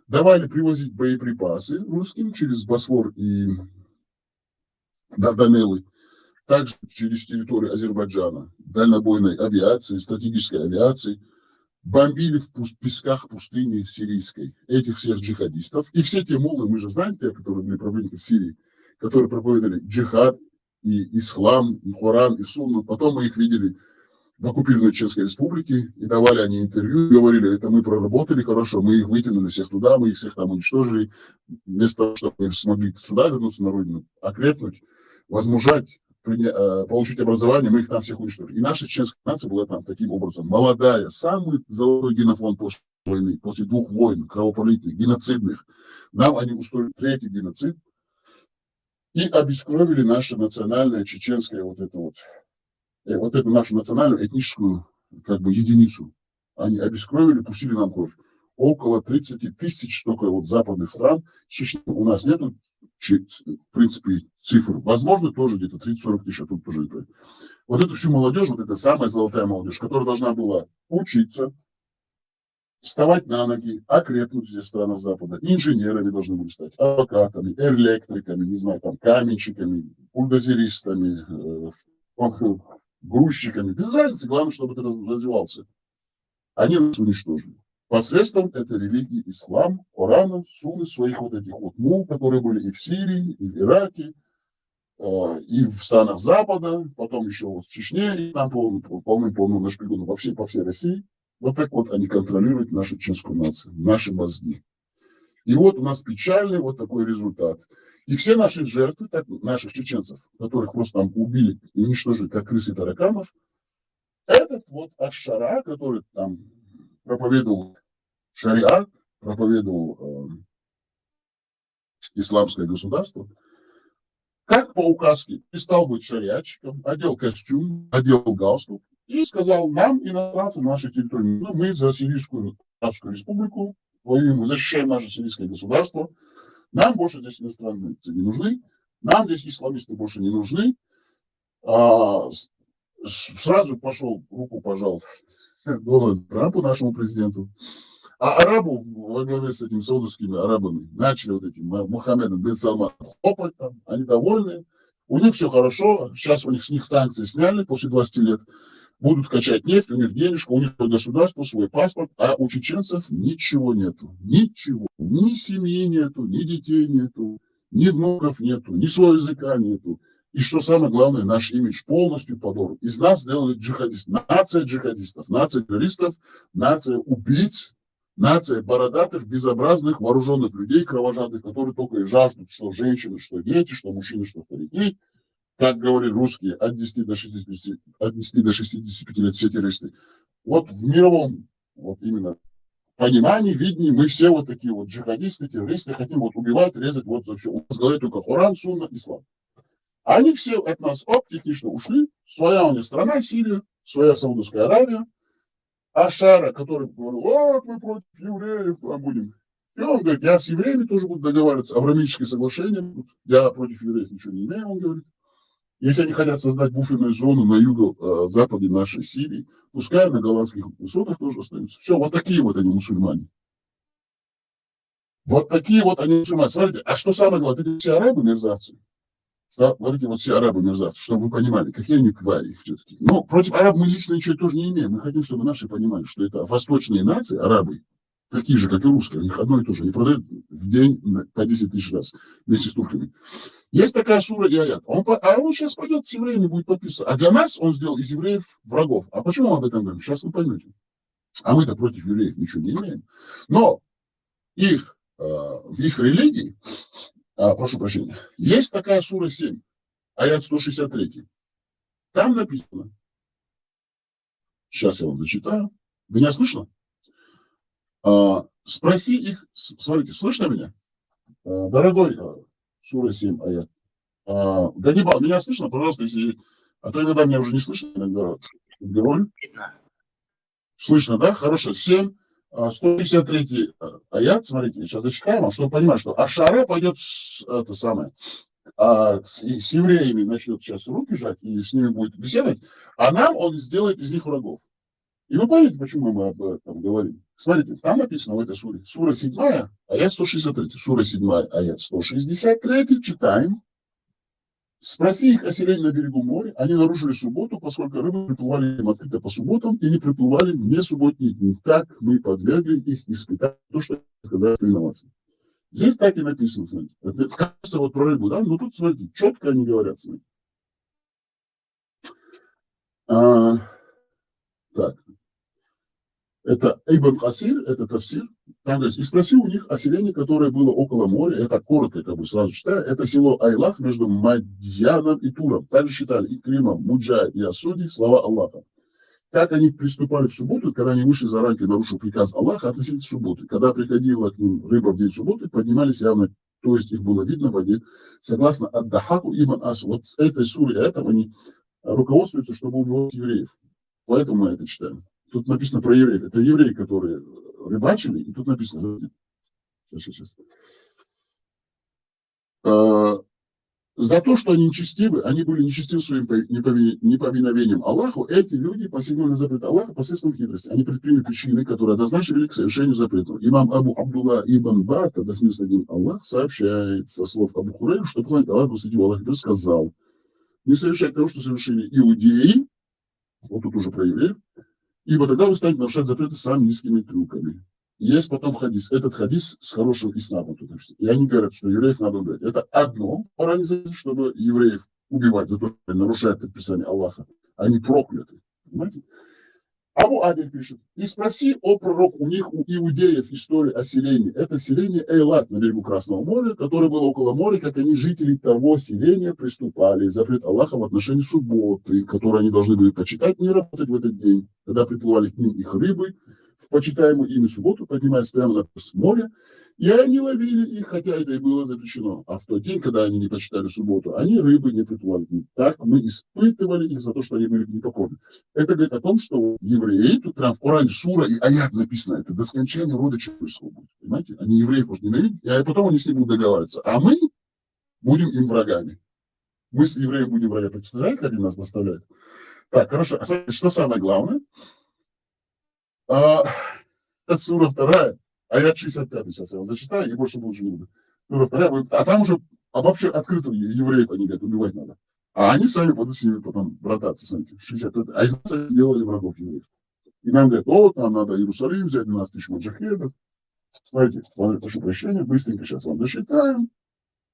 давали привозить боеприпасы русским через Босфор и Дарданеллы, также через территорию Азербайджана, дальнобойной авиации, стратегической авиации, бомбили в песках пустыни сирийской этих всех джихадистов. И все те муллы, мы же знаем, те, которые были проводники в Сирии, которые проповедовали джихад, и ислам, и Коран, и Сунну. Потом мы их видели в оккупированной Чеченской республике, и давали они интервью, говорили, это мы проработали хорошо, мы их вытянули всех туда, мы их всех там уничтожили. Вместо того, чтобы мы смогли сюда вернуться на родину, окрепнуть, возмужать, получить образование, мы их там всех уничтожили. И наша чеченская нация была там таким образом молодая, самый золотой генофонд после войны, после 2 войн, кровопролитных, геноцидных. Нам они устроили 3-й геноцид и обескровили наше национальное чеченское вот эту нашу национальную этническую как бы единицу. Они обескровили, пустили нам кровь. Около 30 тысяч только вот западных стран. Чечни у нас нету, в принципе, цифр. Возможно, тоже где-то 30-40 тысяч, а тут тоже это. Вот эту всю молодежь, вот эта самая золотая молодежь, которая должна была учиться, вставать на ноги, окрепнуть здесь в странах Запада. Инженерами должны были стать, адвокатами, электриками, не знаю, там, каменщиками, бульдозеристами, грузчиками. Без разницы, главное, чтобы ты развивался. Они нас уничтожили. Посредством этой религии ислам, Корана, Сунны, своих вот этих вот мул, которые были и в Сирии, и в Ираке, и в странах Запада, потом еще вот в Чечне, и там полным-полным нашпигуном по всей России. Вот так вот они контролируют нашу чеченскую нацию, наши мозги. И вот у нас печальный вот такой результат. И все наши жертвы, наших чеченцев, которых просто там убили и уничтожили, как крысы и тараканов, этот вот Аш-Шара, который там проповедовал шариат, проповедовал исламское государство, как по указке перестал быть шариатчиком, одел костюм, одел галстук и сказал, нам, иностранцы, на нашей территории, ну, мы за Сирийскую Арабскую Республику воюем, мы защищаем наше сирийское государство, нам больше здесь иностранные не нужны, нам здесь исламисты больше не нужны. Сразу пошел, руку пожал Дональду Трампу, нашему президенту. А арабу во главе с этими саудовскими арабами начали вот этим Мухаммедом бен Салман хлопать там, они довольны. У них все хорошо, сейчас у них с них санкции сняли после 20 лет. Будут качать нефть, у них денежка, у них свое государство, свой паспорт, а у чеченцев ничего нету. Ничего. Ни семьи нету, ни детей нету, ни внуков нету, ни своего языка нету. И что самое главное, наш имидж полностью подорван. Из нас сделали джихадистов. Нация джихадистов, нация террористов, нация убийц, нация бородатых, безобразных, вооруженных людей, кровожадных, которые только и жаждут, что женщины, что дети, что мужчины, что старики. Как говорили русские, от 10 до 65 лет все террористы. Вот в мировом вот именно понимании, видении, мы все вот такие вот джихадисты, террористы, хотим вот убивать, резать вот за все. У нас говорят только Коран, Сунна, Ислам. Они все от нас технично ушли. Своя у них страна, Сирия, своя Саудовская Аравия. Ашара, который говорил, вот мы против евреев там будем. И он говорит, я с евреями тоже буду договариваться. Авраамическое соглашение, я против евреев ничего не имею, он говорит. Если они хотят создать буферную зону на юго-западе нашей Сирии, пускай на голландских высотах тоже остаются. Все, вот такие вот они мусульмане. Вот такие вот они мусульмане. Смотрите, а что самое главное, эти все арабы мерзавцы. Вот эти вот все арабы мерзавцы, чтобы вы понимали, какие они твари все-таки. Но против арабов мы лично ничего тоже не имеем. Мы хотим, чтобы наши понимали, что это восточные нации, арабы, такие же, как и русские, у них одно и то же. Они продают в день по 10 тысяч раз вместе с турками. Есть такая сура и аят. Он сейчас пойдет с евреями, будет подписываться. А для нас он сделал из евреев врагов. А почему мы об этом говорим? Сейчас вы поймете. А мы-то против евреев ничего не имеем. Но в их религии, прошу прощения, есть такая сура 7, аят 163. Там написано. Сейчас я вам зачитаю. Меня слышно? Спроси их, смотрите, слышно меня? Дорогой, сура 7, аят. Ганнибал, меня слышно? Пожалуйста, если... А то иногда меня уже не слышно, иногда герой. Слышно, да? Хорошо. 7, 163 аят, смотрите, сейчас зачитаем, чтобы понимать, что Ашара пойдет с евреями начнет сейчас руки жать и с ними будет беседовать, а нам он сделает из них врагов. И вы понимаете, почему мы об этом говорим? Смотрите, там написано в этой суре. Сура 7, аят 163. Сура 7, аят 163. Читаем. Спроси их о селении на берегу моря. Они нарушили субботу, поскольку рыбы приплывали им открыто по субботам и не приплывали в несубботние дни. Так мы подвергли их испытанию, то, что сказали инновации. Здесь так и написано, смотрите. Это кажется вот про рыбу, да? Но тут, смотрите, четко они говорят, смотрите. Так. Это Ибн Хасир, это Тавсир. Там говорится, и спроси у них о селении, которое было около моря. Это коротко, как бы сразу читаю. Это село Айлах между Мадьяном и Туром. Также считали и Кримом, Муджай и Асуди слова Аллаха. Как они приступали в субботу, когда они вышли за рамки, нарушив приказ Аллаха относительно субботы. Когда приходила к ним рыба в день субботы, поднимались явно, то есть их было видно в воде. Согласно Ад-Дахаку Ибн Асу. Вот с этой суры этого они руководствуются, чтобы убивать евреев. Поэтому мы это читаем. Тут написано про евреев. Это евреи, которые рыбачили, и тут написано. Сейчас. За то, что они нечестивы, они были нечестивы своим неповиновением Аллаху, эти люди посягнули на запрет Аллаха посредством хитрости. Они предприняли причины, которые однозначили к совершению запретного. Имам Абу Абдулла ибн Бата, да смысл один Аллах, сообщает со слов Абу Хурейра, что посланник Аллаха, посвятил Аллах, сказал: не совершать того, что совершили иудеи, вот тут уже про евреев, ибо тогда вы станете нарушать запреты самыми низкими трюками. Есть потом хадис. Этот хадис с хорошим иснадом тут написано. И они говорят, что евреев надо убивать. Это одно организация, чтобы евреев убивать за то, что они нарушают предписание Аллаха. Они прокляты. Понимаете? Абу Адиль пишет. И спроси о пророк у них, у иудеев, историю о селении. Это селение Эйлат на берегу Красного моря, которое было около моря, как они, жители того селения, приступали. Запрет Аллаха в отношении субботы, которую они должны были почитать, не работать в этот день. Когда приплывали к ним их рыбы, в почитаемую ими субботу поднимались прямо на море, и они ловили их, хотя это и было запрещено. А в тот день, когда они не почитали субботу, они рыбы не приплывали. Так мы испытывали их за то, что они были непокорны. Это говорит о том, что евреи, тут прям в Коране сура и аят написано, это до скончания рода человеческого будет. Понимаете? Они евреев просто ненавидят, а потом они с ним будут договариваться. А мы будем им врагами. Мы с евреем будем врагами. Представляете, как они нас наставляют? Так, хорошо. Что самое главное? Сура 2, аят 65, сейчас я вам зачитаю, и больше лучше не буду. Сура 2, а там уже вообще открыто евреев они говорят, убивать надо. А они сами будут с ними потом брататься, смотрите, 65. А из нас сделали врагов евреев. И нам говорят, вот, нам надо Иерусалим взять, 12 тысяч маджахедов. Смотрите, прошу прощения, быстренько сейчас вам досчитаем,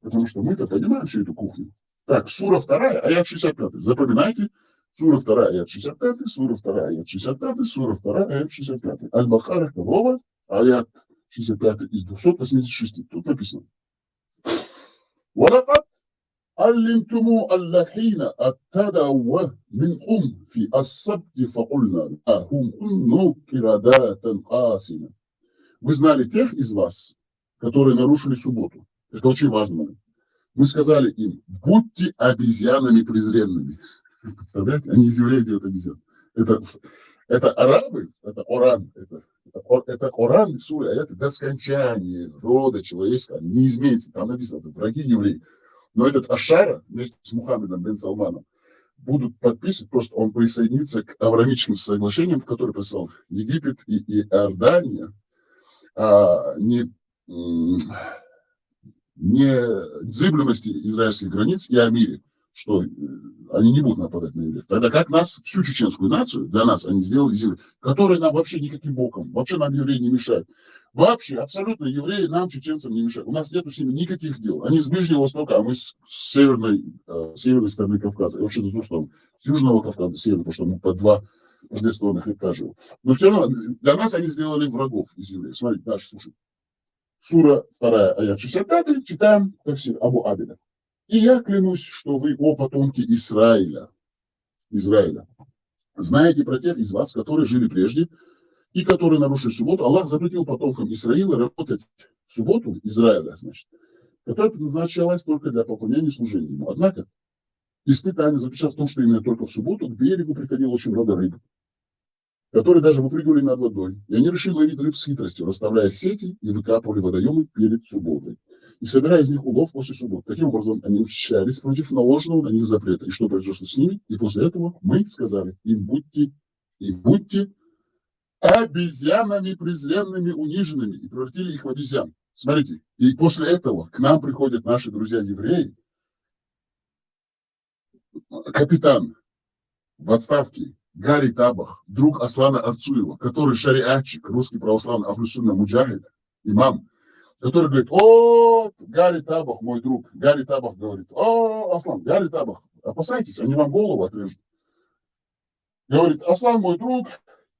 потому что мы-то понимаем всю эту кухню. Так, сура 2, аят 65. Запоминайте. Сура 2, аят 65, сура 2, аят 65, сура 2, аят 65. Аль-Бахара, Корова, аят 65 из 286. Тут написано. وَلَقَدْ عَلِّمْتُمُ الَّذِينَ اعْتَدَوْا مِنْكُمْ فِي السَّبْتِ فَقُلْنَا لَهُمْ كُونُوا قِرَدَةً خَاسِئِينَ. Вы знали тех из вас, которые нарушили субботу. Это очень важно. Мы сказали им, будьте обезьянами презренными. Представляете? Они из евреев делают обезьян. Это арабы, это Оран, это Оран, сура, а это до скончания рода человеческого не изменится. Там написано, это враги евреи. Но этот Ашара вместе с Мухаммедом бен Салманом будут подписывать, просто он присоединится к Авраамическим соглашениям, в которые писал Египет и Иордания, незыблемости израильских границ и о мире, что они не будут нападать на евреев. Тогда как нас, всю чеченскую нацию, для нас они сделали землю, которая нам вообще никаким боком, вообще нам евреи не мешают. Вообще, абсолютно евреи нам, чеченцам, не мешают. У нас нет с ними никаких дел. Они с Ближнего Востока, а мы с северной стороны Кавказа. И вообще с двух сторон. С Южного Кавказа, северного, потому что мы по два рождественных хребта живем. Но все равно для нас они сделали врагов из евреев. Смотрите, дальше слушай. Сура 2, аят 65, читаем тафсир Абу Абеля. И я клянусь, что вы, о потомки Израиля, знаете про тех из вас, которые жили прежде и которые нарушили субботу. Аллах запретил потомкам Израиля работать в субботу, Израиля, значит, которая предназначалась только для поклонения и служения ему. Однако испытание заключалось в том, что именно только в субботу к берегу приходило очень много рыб, которые даже выпрыгивали над водой. И они решили ловить рыб с хитростью, расставляя сети и выкапывали водоемы перед субботой. И собирая из них улов после субботы. Таким образом, они ухищрялись против наложенного на них запрета. И что произошло с ними? И после этого мы сказали им, будьте обезьянами презренными, униженными. И превратили их в обезьян. Смотрите, и после этого к нам приходят наши друзья-евреи, капитан в отставке, Гарри Табах, друг Аслана Арцуева, который шариатчик, русский православный Ахлю-Сунна муджахид, имам, который говорит, о, Гарри Табах, мой друг. Гарри Табах говорит, о, Аслан, Гарри Табах, опасайтесь, они вам голову отрежут. Говорит, Аслан, мой друг,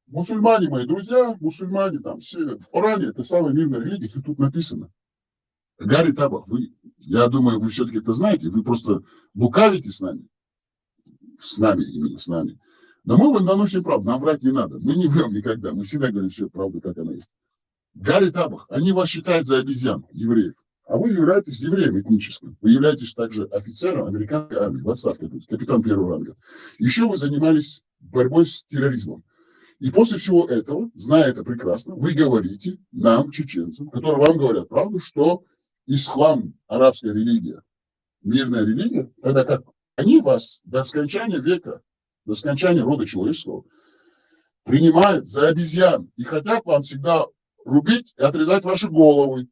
мусульмане, мои друзья, мусульмане там, все, в Коране, это самая мирная религия, и тут написано. Гарри Табах, я думаю, вы все-таки это знаете, вы просто лукавите с нами. С нами, именно с нами. Но мы вам доносим правду, нам врать не надо. Мы не врем никогда, мы всегда говорим всю правду, как она есть. Гарри Табах, они вас считают за обезьян, евреев. А вы являетесь евреем этническим. Вы являетесь также офицером американской армии, в отставке, капитан первого ранга. Еще вы занимались борьбой с терроризмом. И после всего этого, зная это прекрасно, вы говорите нам, чеченцам, которые вам говорят правду, что ислам, арабская религия, мирная религия, тогда как они вас до скончания века, до скончания рода человеческого принимают за обезьян и хотят вам всегда рубить и отрезать ваши головы.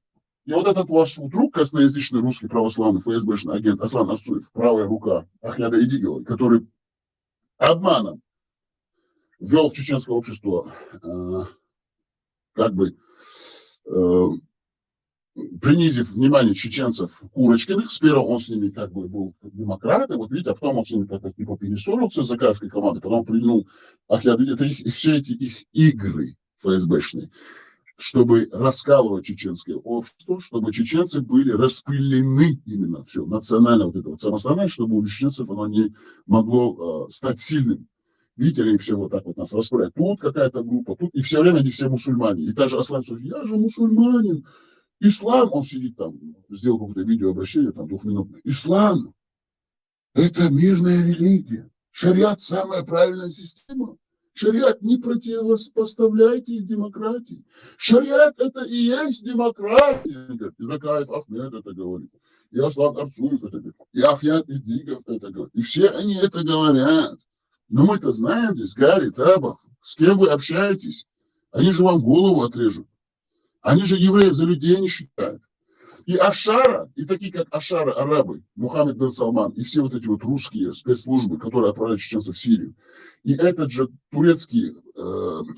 И вот этот ваш друг, косноязычный русский православный ФСБшный агент Аслан Арцуев, правая рука Ахмеда Идигова, который обманом ввел в чеченское общество принизив внимание чеченцев Курочкиных. Сперва он с ними был демократ, вот видите, а потом он с ними как-то типа перессорился с заказской командой, потом придумал это все эти их игры ФСБшные, чтобы раскалывать чеченское общество, чтобы чеченцы были распылены именно все, национально вот это вот самостоятельно, чтобы у чеченцев оно не могло стать сильным. Видите, они все вот так вот нас расправляют. Тут какая-то группа, тут, и все время они все мусульмане. И даже Аслан Суфи, я же мусульманин. Ислам, он сидит там, сделал какое-то видеообращение, там, 2-минутное. Ислам – это мирная религия. Шариат – самая правильная система. Шариат не противопоставляйте демократии. Шариат – это и есть демократия. И Закаев Ахмед это говорит. И Аслан Арцуев это говорит. И Афьят Идигов это говорит. И все они это говорят. Но мы-то знаем здесь, Гарри Табах, с кем вы общаетесь? Они же вам голову отрежут. Они же евреев за людей не считают. И Ашара, и такие как Ашара, арабы, Мухаммед бен Салман, и все вот эти вот русские спецслужбы, которые отправляют чеченцев в Сирию, и этот же турецкий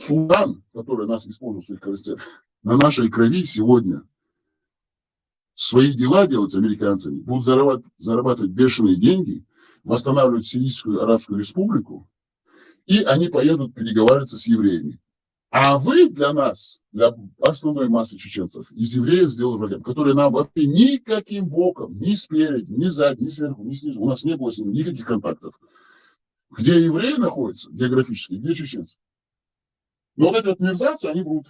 султан, который нас использует в своих корыстях, на нашей крови сегодня свои дела делать с американцами, будут зарабатывать бешеные деньги, восстанавливать Сирийскую Арабскую Республику, и они поедут переговариваться с евреями. А вы для нас, для основной массы чеченцев, из евреев сделали врагами, которые нам вообще никаким боком, ни спереди, ни сзади, ни сверху, ни снизу, у нас не было с ними никаких контактов. Где евреи находятся географически, где чеченцы. Но вот эти мерзавцы, они врут.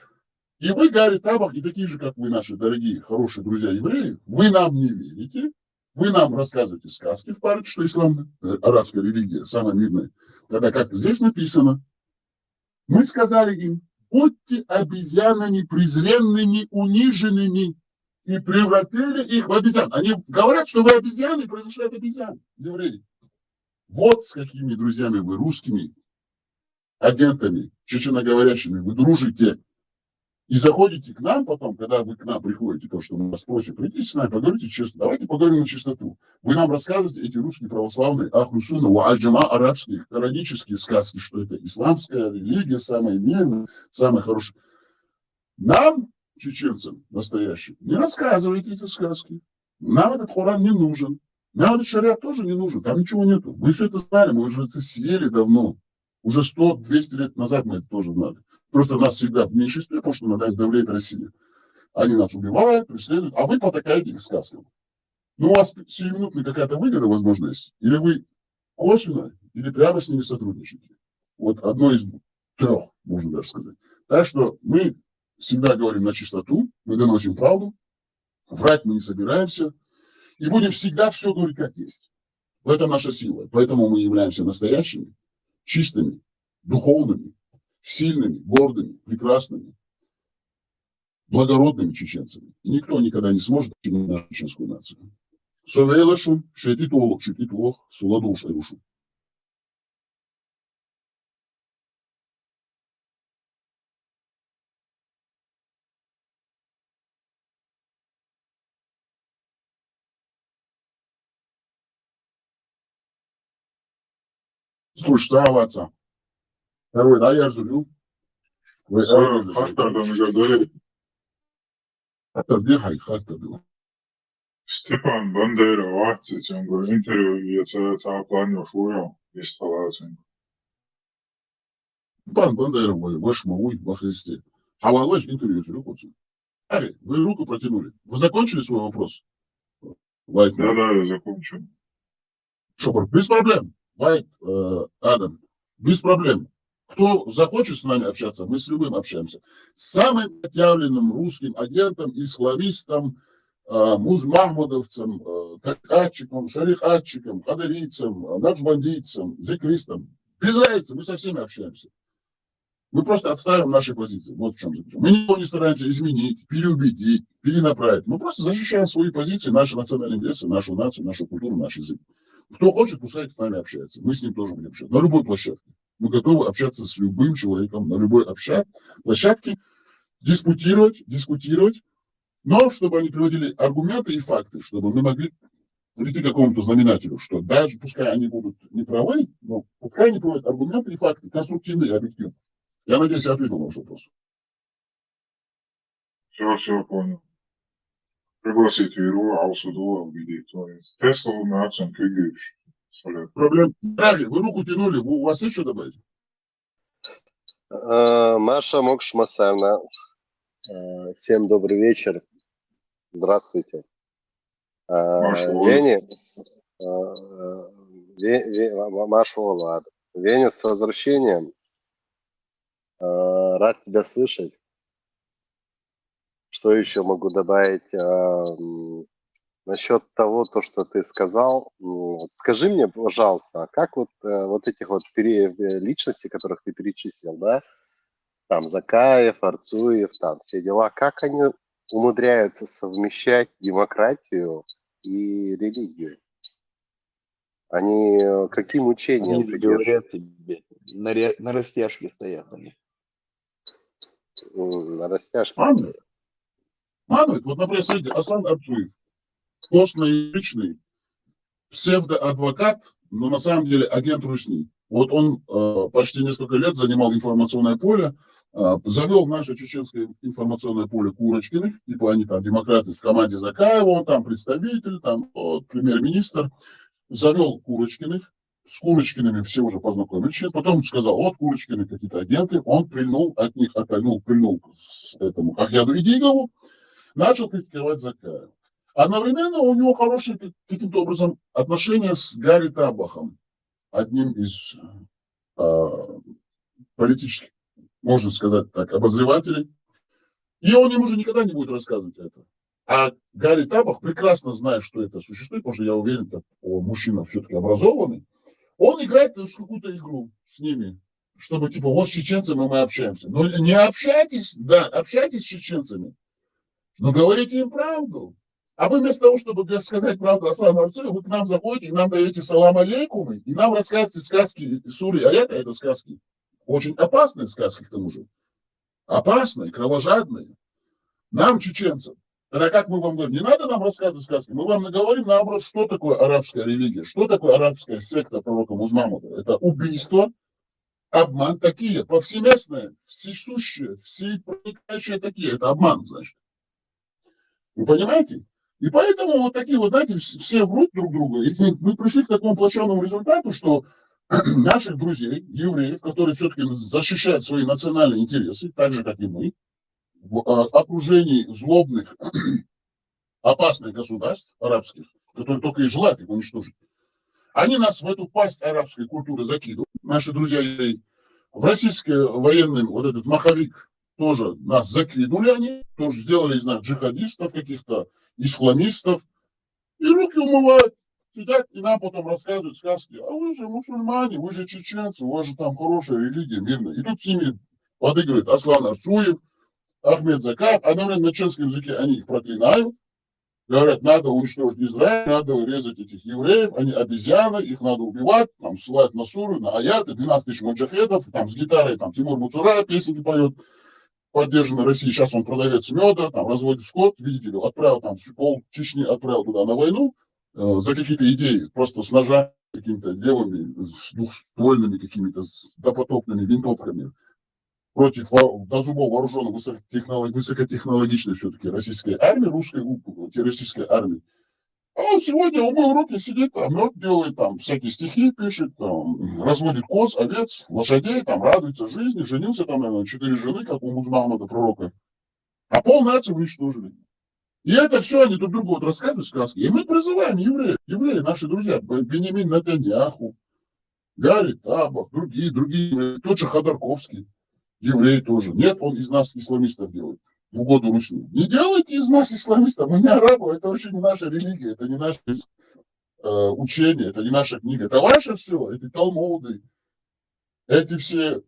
И вы, Гарри Табах, и такие же, как вы, наши дорогие, хорошие друзья евреи, вы нам не верите, вы нам рассказываете сказки в паре, что ислам, арабская религия, самая мирная. Тогда как здесь написано, мы сказали им, будьте обезьянами презренными, униженными, и превратили их в обезьян. Они говорят, что вы обезьяны, и произошли от обезьян, евреи. Вот с какими друзьями вы, русскими агентами, чеченоговорящими, вы дружите. И заходите к нам потом, когда вы к нам приходите, то, что мы вас просим, придите с нами, поговорите честно. Давайте поговорим на чистоту. Вы нам рассказываете эти русские православные Ахлу-Сунна, Уаль-Джама, арабские, коранические сказки, что это исламская религия, самая мирная, самая хорошая. Нам, чеченцам настоящим, не рассказывайте эти сказки. Нам этот Коран не нужен. Нам этот шариат тоже не нужен. Там ничего нету. Мы все это знали, мы уже это съели давно. Уже 100-200 лет назад мы это тоже знали. Просто нас всегда в меньшинстве, потому что над нами давляет Россия. Они нас убивают, преследуют, а вы потакаете их сказкам. Ну, у вас сиюминутная какая-то выгода, возможность, или вы косвенно, или прямо с ними сотрудничаете. Вот одно из 3, можно даже сказать. Так что мы всегда говорим на чистоту, мы доносим правду, врать мы не собираемся, и будем всегда все говорить как есть. В этом наша сила. Поэтому мы являемся настоящими, чистыми, духовными, сильными, гордыми, прекрасными, благородными чеченцами. И никто никогда не сможет чинить нашу чеченскую нацию. Совейлашум, шетитолог, шетитлох, суладуш, айрушу. Слушай, сраваться. Второй, да, я разулю. Вы Хаттардан гадали. Хаттар бирхай, хаттар бирхай. Степан Бандера вахтит, он говорит, интервью я планил шуя, из палацин. Пан Бандера, ваш мовой, во Христе. А Валаш интервью зрю. Эй, вы руку протянули. Вы закончили свой вопрос? Вайт, Да, я закончил. Шопор, без проблем. Вайт, Адам, без проблем. Кто захочет с нами общаться, мы с любым общаемся. С самым отъявленным русским агентом, исламистом, музмахмудовцем, такатчиком, шарихатчиком, хадарийцем, наджбандийцем, зикристом. Без разницы, мы со всеми общаемся. Мы просто отставим наши позиции. Вот в чем заключается. Мы никого не стараемся изменить, переубедить, перенаправить. Мы просто защищаем свои позиции, наши национальные интересы, нашу нацию, нашу культуру, наш язык. Кто хочет, пускай с нами общается. Мы с ним тоже будем общаться. На любой площадке. Мы готовы общаться с любым человеком, на любой площадке, дискутировать, но чтобы они приводили аргументы и факты, чтобы мы могли прийти к какому-то знаменателю, что даже пускай они будут неправы, но пускай они приводят аргументы и факты, конструктивные и объективные. Я надеюсь, я ответил на ваш вопрос. Все понял. Пригласите Иру, Алсуду, убедить. Тестовую на оценку Игоревич. Проблем. Вы руку тянули, у вас есть что добавить? Маша Мокшмасана. Всем добрый вечер. Здравствуйте. Вене, Маша Олад. Веня, с возвращением. Рад тебя слышать. Что еще могу добавить насчет того, то, что ты сказал? Скажи мне, пожалуйста, как вот этих вот личностей, которых ты перечислил, да, там Закаев, Арцуев, там все дела, как они умудряются совмещать демократию и религию? Они каким учением Они придерживаются? говорят, на растяжке стоят они. На растяжке. Манует, вот, например, смотрите, Аслан Арцуев, постноязычный псевдоадвокат, но на самом деле агент Русни. Вот он почти несколько лет занимал информационное поле, завел наше чеченское информационное поле Курочкиных, типа они там демократы в команде Закаева, он там представитель, там премьер-министр, завел Курочкиных, с Курочкиными все уже познакомились, потом сказал, вот Курочкины какие-то агенты, он прильнул от них, прильнул к этому Ахьяду Идигову, начал критиковать Закаева. Одновременно у него хорошие каким-то образом отношения с Гарри Табахом, одним из политических, можно сказать так, обозревателей. И он ему уже никогда не будет рассказывать это. А Гарри Табах прекрасно знает, что это существует, потому что я уверен, что мужчина все-таки образованный. Он играет в какую-то игру с ними, чтобы типа вот с чеченцами мы общаемся. Но не общайтесь, да, общайтесь с чеченцами, но говорите им правду. А вы вместо того, чтобы сказать правду Аслану Арцуеву, вы к нам заходите, и нам даете салам алейкумы, и нам рассказываете сказки Сури Аята, это сказки. Очень опасные сказки, к тому же. Опасные, кровожадные. Нам, чеченцам. Тогда как мы вам говорим, не надо нам рассказывать сказки, мы вам наговорим наоборот, что такое арабская религия, что такое арабская секта пророка Мухаммада. Это убийство, обман, такие, повсеместные, всесущие, всепроникающие такие. Это обман, значит. Вы понимаете? И поэтому вот такие вот, знаете, все врут друг друга. И мы пришли к такому плачевному результату, что наших друзей, евреев, которые все-таки защищают свои национальные интересы, так же, как и мы, в окружении злобных, опасных государств арабских, которые только и желают их уничтожить, они нас в эту пасть арабской культуры закидывают. Наши друзья евреи. В российский военный вот этот маховик тоже нас закинули они, тоже сделали из нас джихадистов каких-то, исламистов, и руки умывают, сидят и нам потом рассказывают сказки. А вы же мусульмане, вы же чеченцы, у вас же там хорошая религия, мирная. И тут с ними подыгрывает Аслан Арцуев, Ахмед Закаев, одновременно на чешском языке они их проклинают, говорят, надо уничтожить Израиль, надо резать этих евреев, они обезьяны, их надо убивать, там, ссылать на суры, на аяты, 12 тысяч муджахедов, там, с гитарой, там, Тимур Муцура песенки поет, поддержанной России, сейчас он продавец меда, там, разводит скот, видите ли, отправил там, пол Чечни отправил туда на войну, за какие-то идеи, просто с ножами, какими-то левыми, с двухствольными какими-то допотопными винтовками, против до зубов вооруженной высокотехнологичной все-таки российской армии, русской террористической армии. А он сегодня умыл руки, сидит, там, мед делает, там, всякие стихи пишет, там, разводит коз, овец, лошадей, там, радуется жизни, женился там, наверное, 4 жены, как у Мухаммада пророка. А полнации уничтожили. И это все они друг другу вот рассказывают сказки. И мы призываем евреи, наши друзья, Бенемин Нетаньяху, Гарри Табах, другие, тот же Ходорковский, евреи тоже. Нет, он из нас исламистов делает. В угоду Русни. Не делайте из нас исламистов, мы не арабы, это вообще не наша религия, это не наше учение, это не наша книга. Это ваше все, эти талмуды, эти все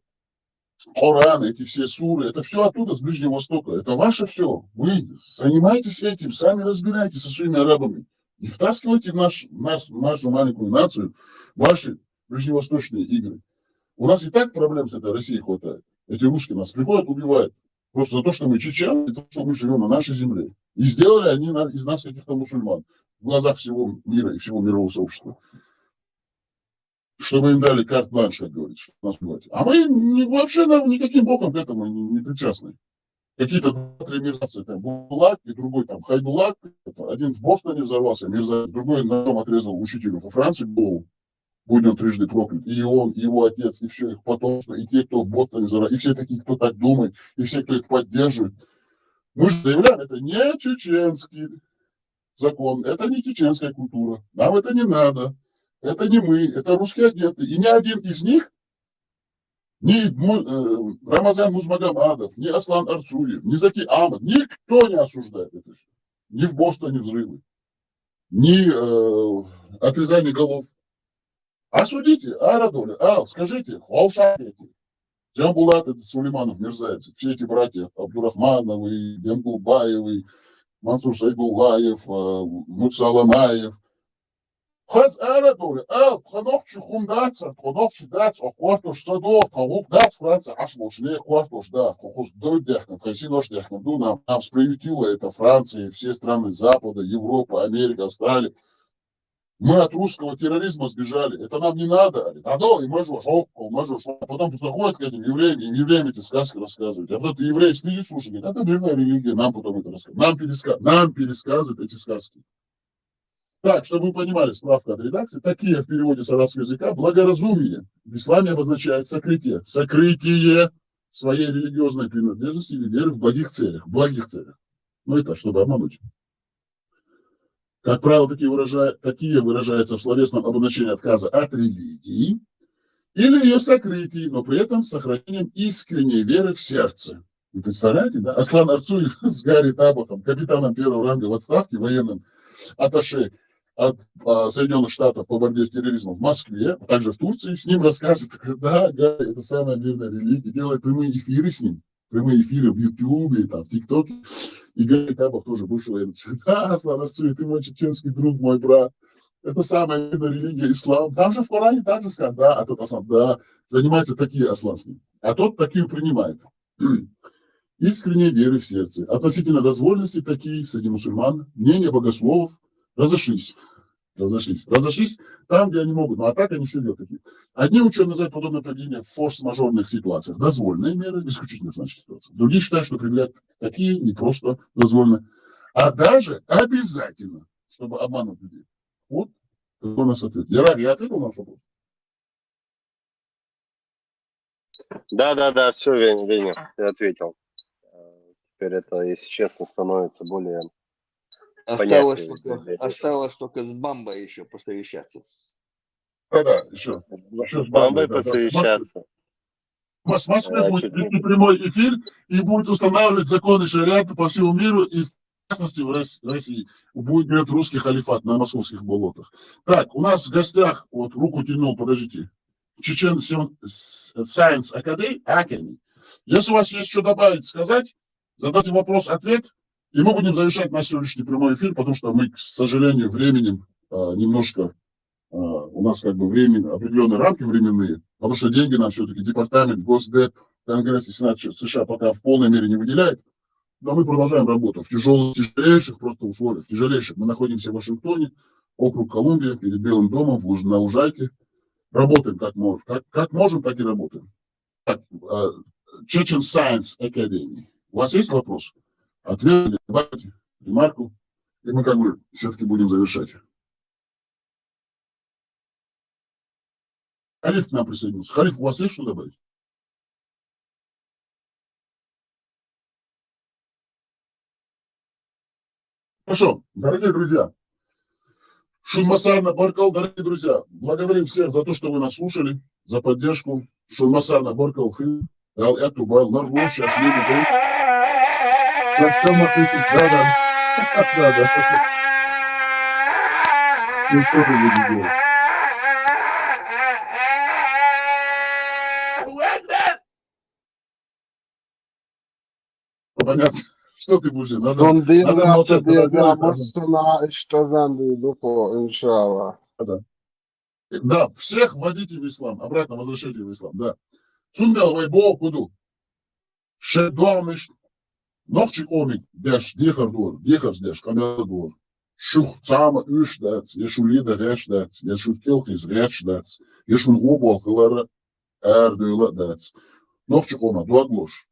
Кораны, эти все суры, это все оттуда, с Ближнего Востока. Это ваше все. Вы занимаетесь этим, сами разбирайтесь со своими арабами. И втаскивайте в нашу маленькую нацию ваши ближневосточные игры. У нас и так проблем с этой Россией хватает. Эти русские нас приходят, убивают. Просто за то, что мы чеченцы, за то, что мы живем на нашей земле. И сделали они из нас каких-то мусульман в глазах всего мира и всего мирового сообщества. Чтобы им дали карт-бланш, как говорится, чтобы нас убивать. А мы вообще никаким боком к этому не причастны. Какие-то 2-3 мерзавца, там, Булак и другой там Хайдулак, один в Бостоне взорвался, мерзавец, другой ножом отрезал учителю во Франции голову. Будь он трижды проклят. И он, и его отец, и все их потомство, и те, кто в Бостоне взорвался, и все такие, кто так думает, и все, кто их поддерживает. Мы же заявляем, это не чеченский закон, это не чеченская культура. Нам это не надо. это не мы, это русские агенты. И ни один из них, ни Рамазан Музмагомадов, ни Аслан Арцуев, ни Заки Ахмад, никто не осуждает это все. Ни в Бостоне взрывы, ни отрезание голов. Осудите, Арадоли, скажите, Хаушакете, Джамбулат, это Сулейманов, мерзавец, все эти братья, Абдурахмановы, Бенгулбаевы, Мансур Сайдуллаев, Муцаламаев. Хаз Арадоли, Хановчи Хумдаца, Хановчи Дац, Охвартош Садо, Халук Дац, Франция, Ашлош, не Охвартош, да, Хохус Дойдехнем, Хасинош Дехнем, нам справедливо это Франция, все страны Запада, Европа, Америка, Австралия. Мы от русского терроризма сбежали. Это нам не надо. И потом подходят к этим евреям, и евреям эти сказки рассказывают. А потом ты еврей сидит, слушай, говорит, это древняя религия, нам потом это рассказывают. Нам пересказывают эти сказки. Так, чтобы вы понимали, справка от редакции, такие в переводе с арабского языка благоразумие в исламе обозначает сокрытие. Сокрытие своей религиозной принадлежности или веры в благих целях. Ну это, чтобы обмануть. Как правило, такие выражаются в словесном обозначении отказа от религии или ее сокрытии, но при этом с сохранением искренней веры в сердце. Вы представляете, да? Аслан Арцуев с Гарри Табахом, капитаном первого ранга в отставке, военным атташе от Соединенных Штатов по борьбе с терроризмом в Москве, а также в Турции, с ним рассказывает, да, Гарри, это самая мирная религия, делает прямые эфиры с ним, прямые эфиры в Ютубе, там, в ТикТоке. И Гарри Табах тоже бывший военный. Да, Аслан Арцуев, ты мой чеченский друг, мой брат. Это самая мирная религия, ислам. Там же в Коране также сказано, да, а тот Аслан, да, занимается такие Аслан с ним. А тот такие принимает. Искренней веры в сердце. Относительно дозволенности такие среди мусульман, мнения богословов разошлись там, где они могут. Ну, а так они все делают такие. Одни ученые называют подобное поведение в форс-мажорных ситуациях дозволенные меры, в исключительных, значит, ситуациях. Другие считают, что применяют такие не просто дозволенные, а даже обязательно, чтобы обмануть людей. Вот у нас ответ. Я ответил на ваш вопрос? Да, все, Веня, я ответил. Теперь это, если честно, становится более понятнее. Осталось только с Бамбой еще посовещаться. Да, еще. С Бамбой посовещаться. С Москвы будет вести прямой эфир и будет устанавливать законы шариата по всему миру и в частности в России. Будет, говорят, русский халифат на московских болотах. Так, у нас в гостях, вот руку тянул, подождите, Chechen Science Academy. Если у вас есть что добавить, сказать, задайте вопрос-ответ, и мы будем завершать наш сегодняшний прямой эфир, потому что мы, к сожалению, временем немножко, у нас как бы определенные рамки временные, потому что деньги нам все-таки департамент, Госдеп, Конгресс и Сенат США пока в полной мере не выделяет. Но мы продолжаем работу в тяжелейших просто условиях, тяжелейших. Мы находимся в Вашингтоне, округ Колумбия, перед Белым домом, на Лужайке. Работаем как можем. Как можем, так и работаем. Так, Chechen Science Academy. У вас есть вопрос? Ответ, добавьте, ремарку. И мы как бы все-таки будем завершать. Халиф к нам присоединился. Халиф, у вас есть что добавить? Хорошо, дорогие друзья. Шунмасана Баркал, дорогие друзья, благодарим всех за то, что вы нас слушали, за поддержку. Шунмасана Баркал, дал эту бал, нарву, сейчас не Понятно. Что ты будешь? Да, всех вводите в ислам, обратно возвращайте в ислам, да. Цундал вайбо куду. Шедомиш, нохчик омик, деш, дихардур, дихардеш, камядур. Шух цама ушдац, ешулида решдац, ешуткилхис решдац, ешун губол хилара эрдуила дац. Нохчик ома, дуадлош.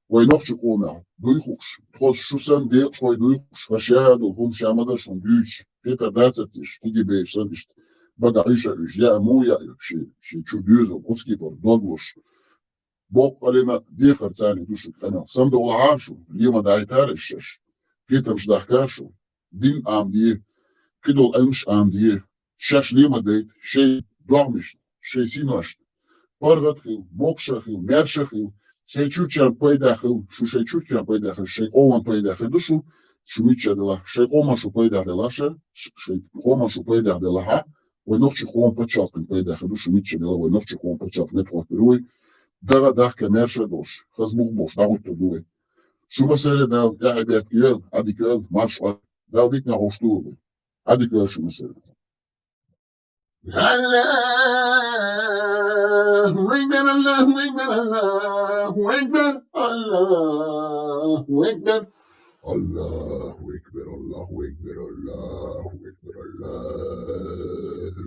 Ой, нохчик ома, дуйхуш. Тхос шусан де, шой дуйхуш. Хашяду, хум шамадаш, он дюч. Петр дацатиш, кигибеш, сандишт. Багаиша, я муя, ши чудюзо, уцкипор, дуадлош. Бог алина дихар цали души канал. Сам до лаашу, лима дайтаришеш. Питам ждахкашу. Дин амди, кидол энш амди. Шашлима дейт, шей догмиш, шей синаш. Паргатхил, мокшахил, мершахил, шей чучар пайдахил, шей чучар пайдахил, шей оман пайдахил душу, швидчадила, шей омашу пайдахила, шей омашу пайдахила ха, войновчи хом початку пайдахил душу, швидчадила, войновчи хом початку не платируй, дага дахка мерша дош, хазбух бош, дагут то дуй. Шума сере дал, я хаберт кюел, адикюел, маршла, дал дик на хоштулу, адикюел шума сере. الله أكبر الله أكبر الله أكبر الله أكبر الله أكبر الله أكبر الله أكبر الله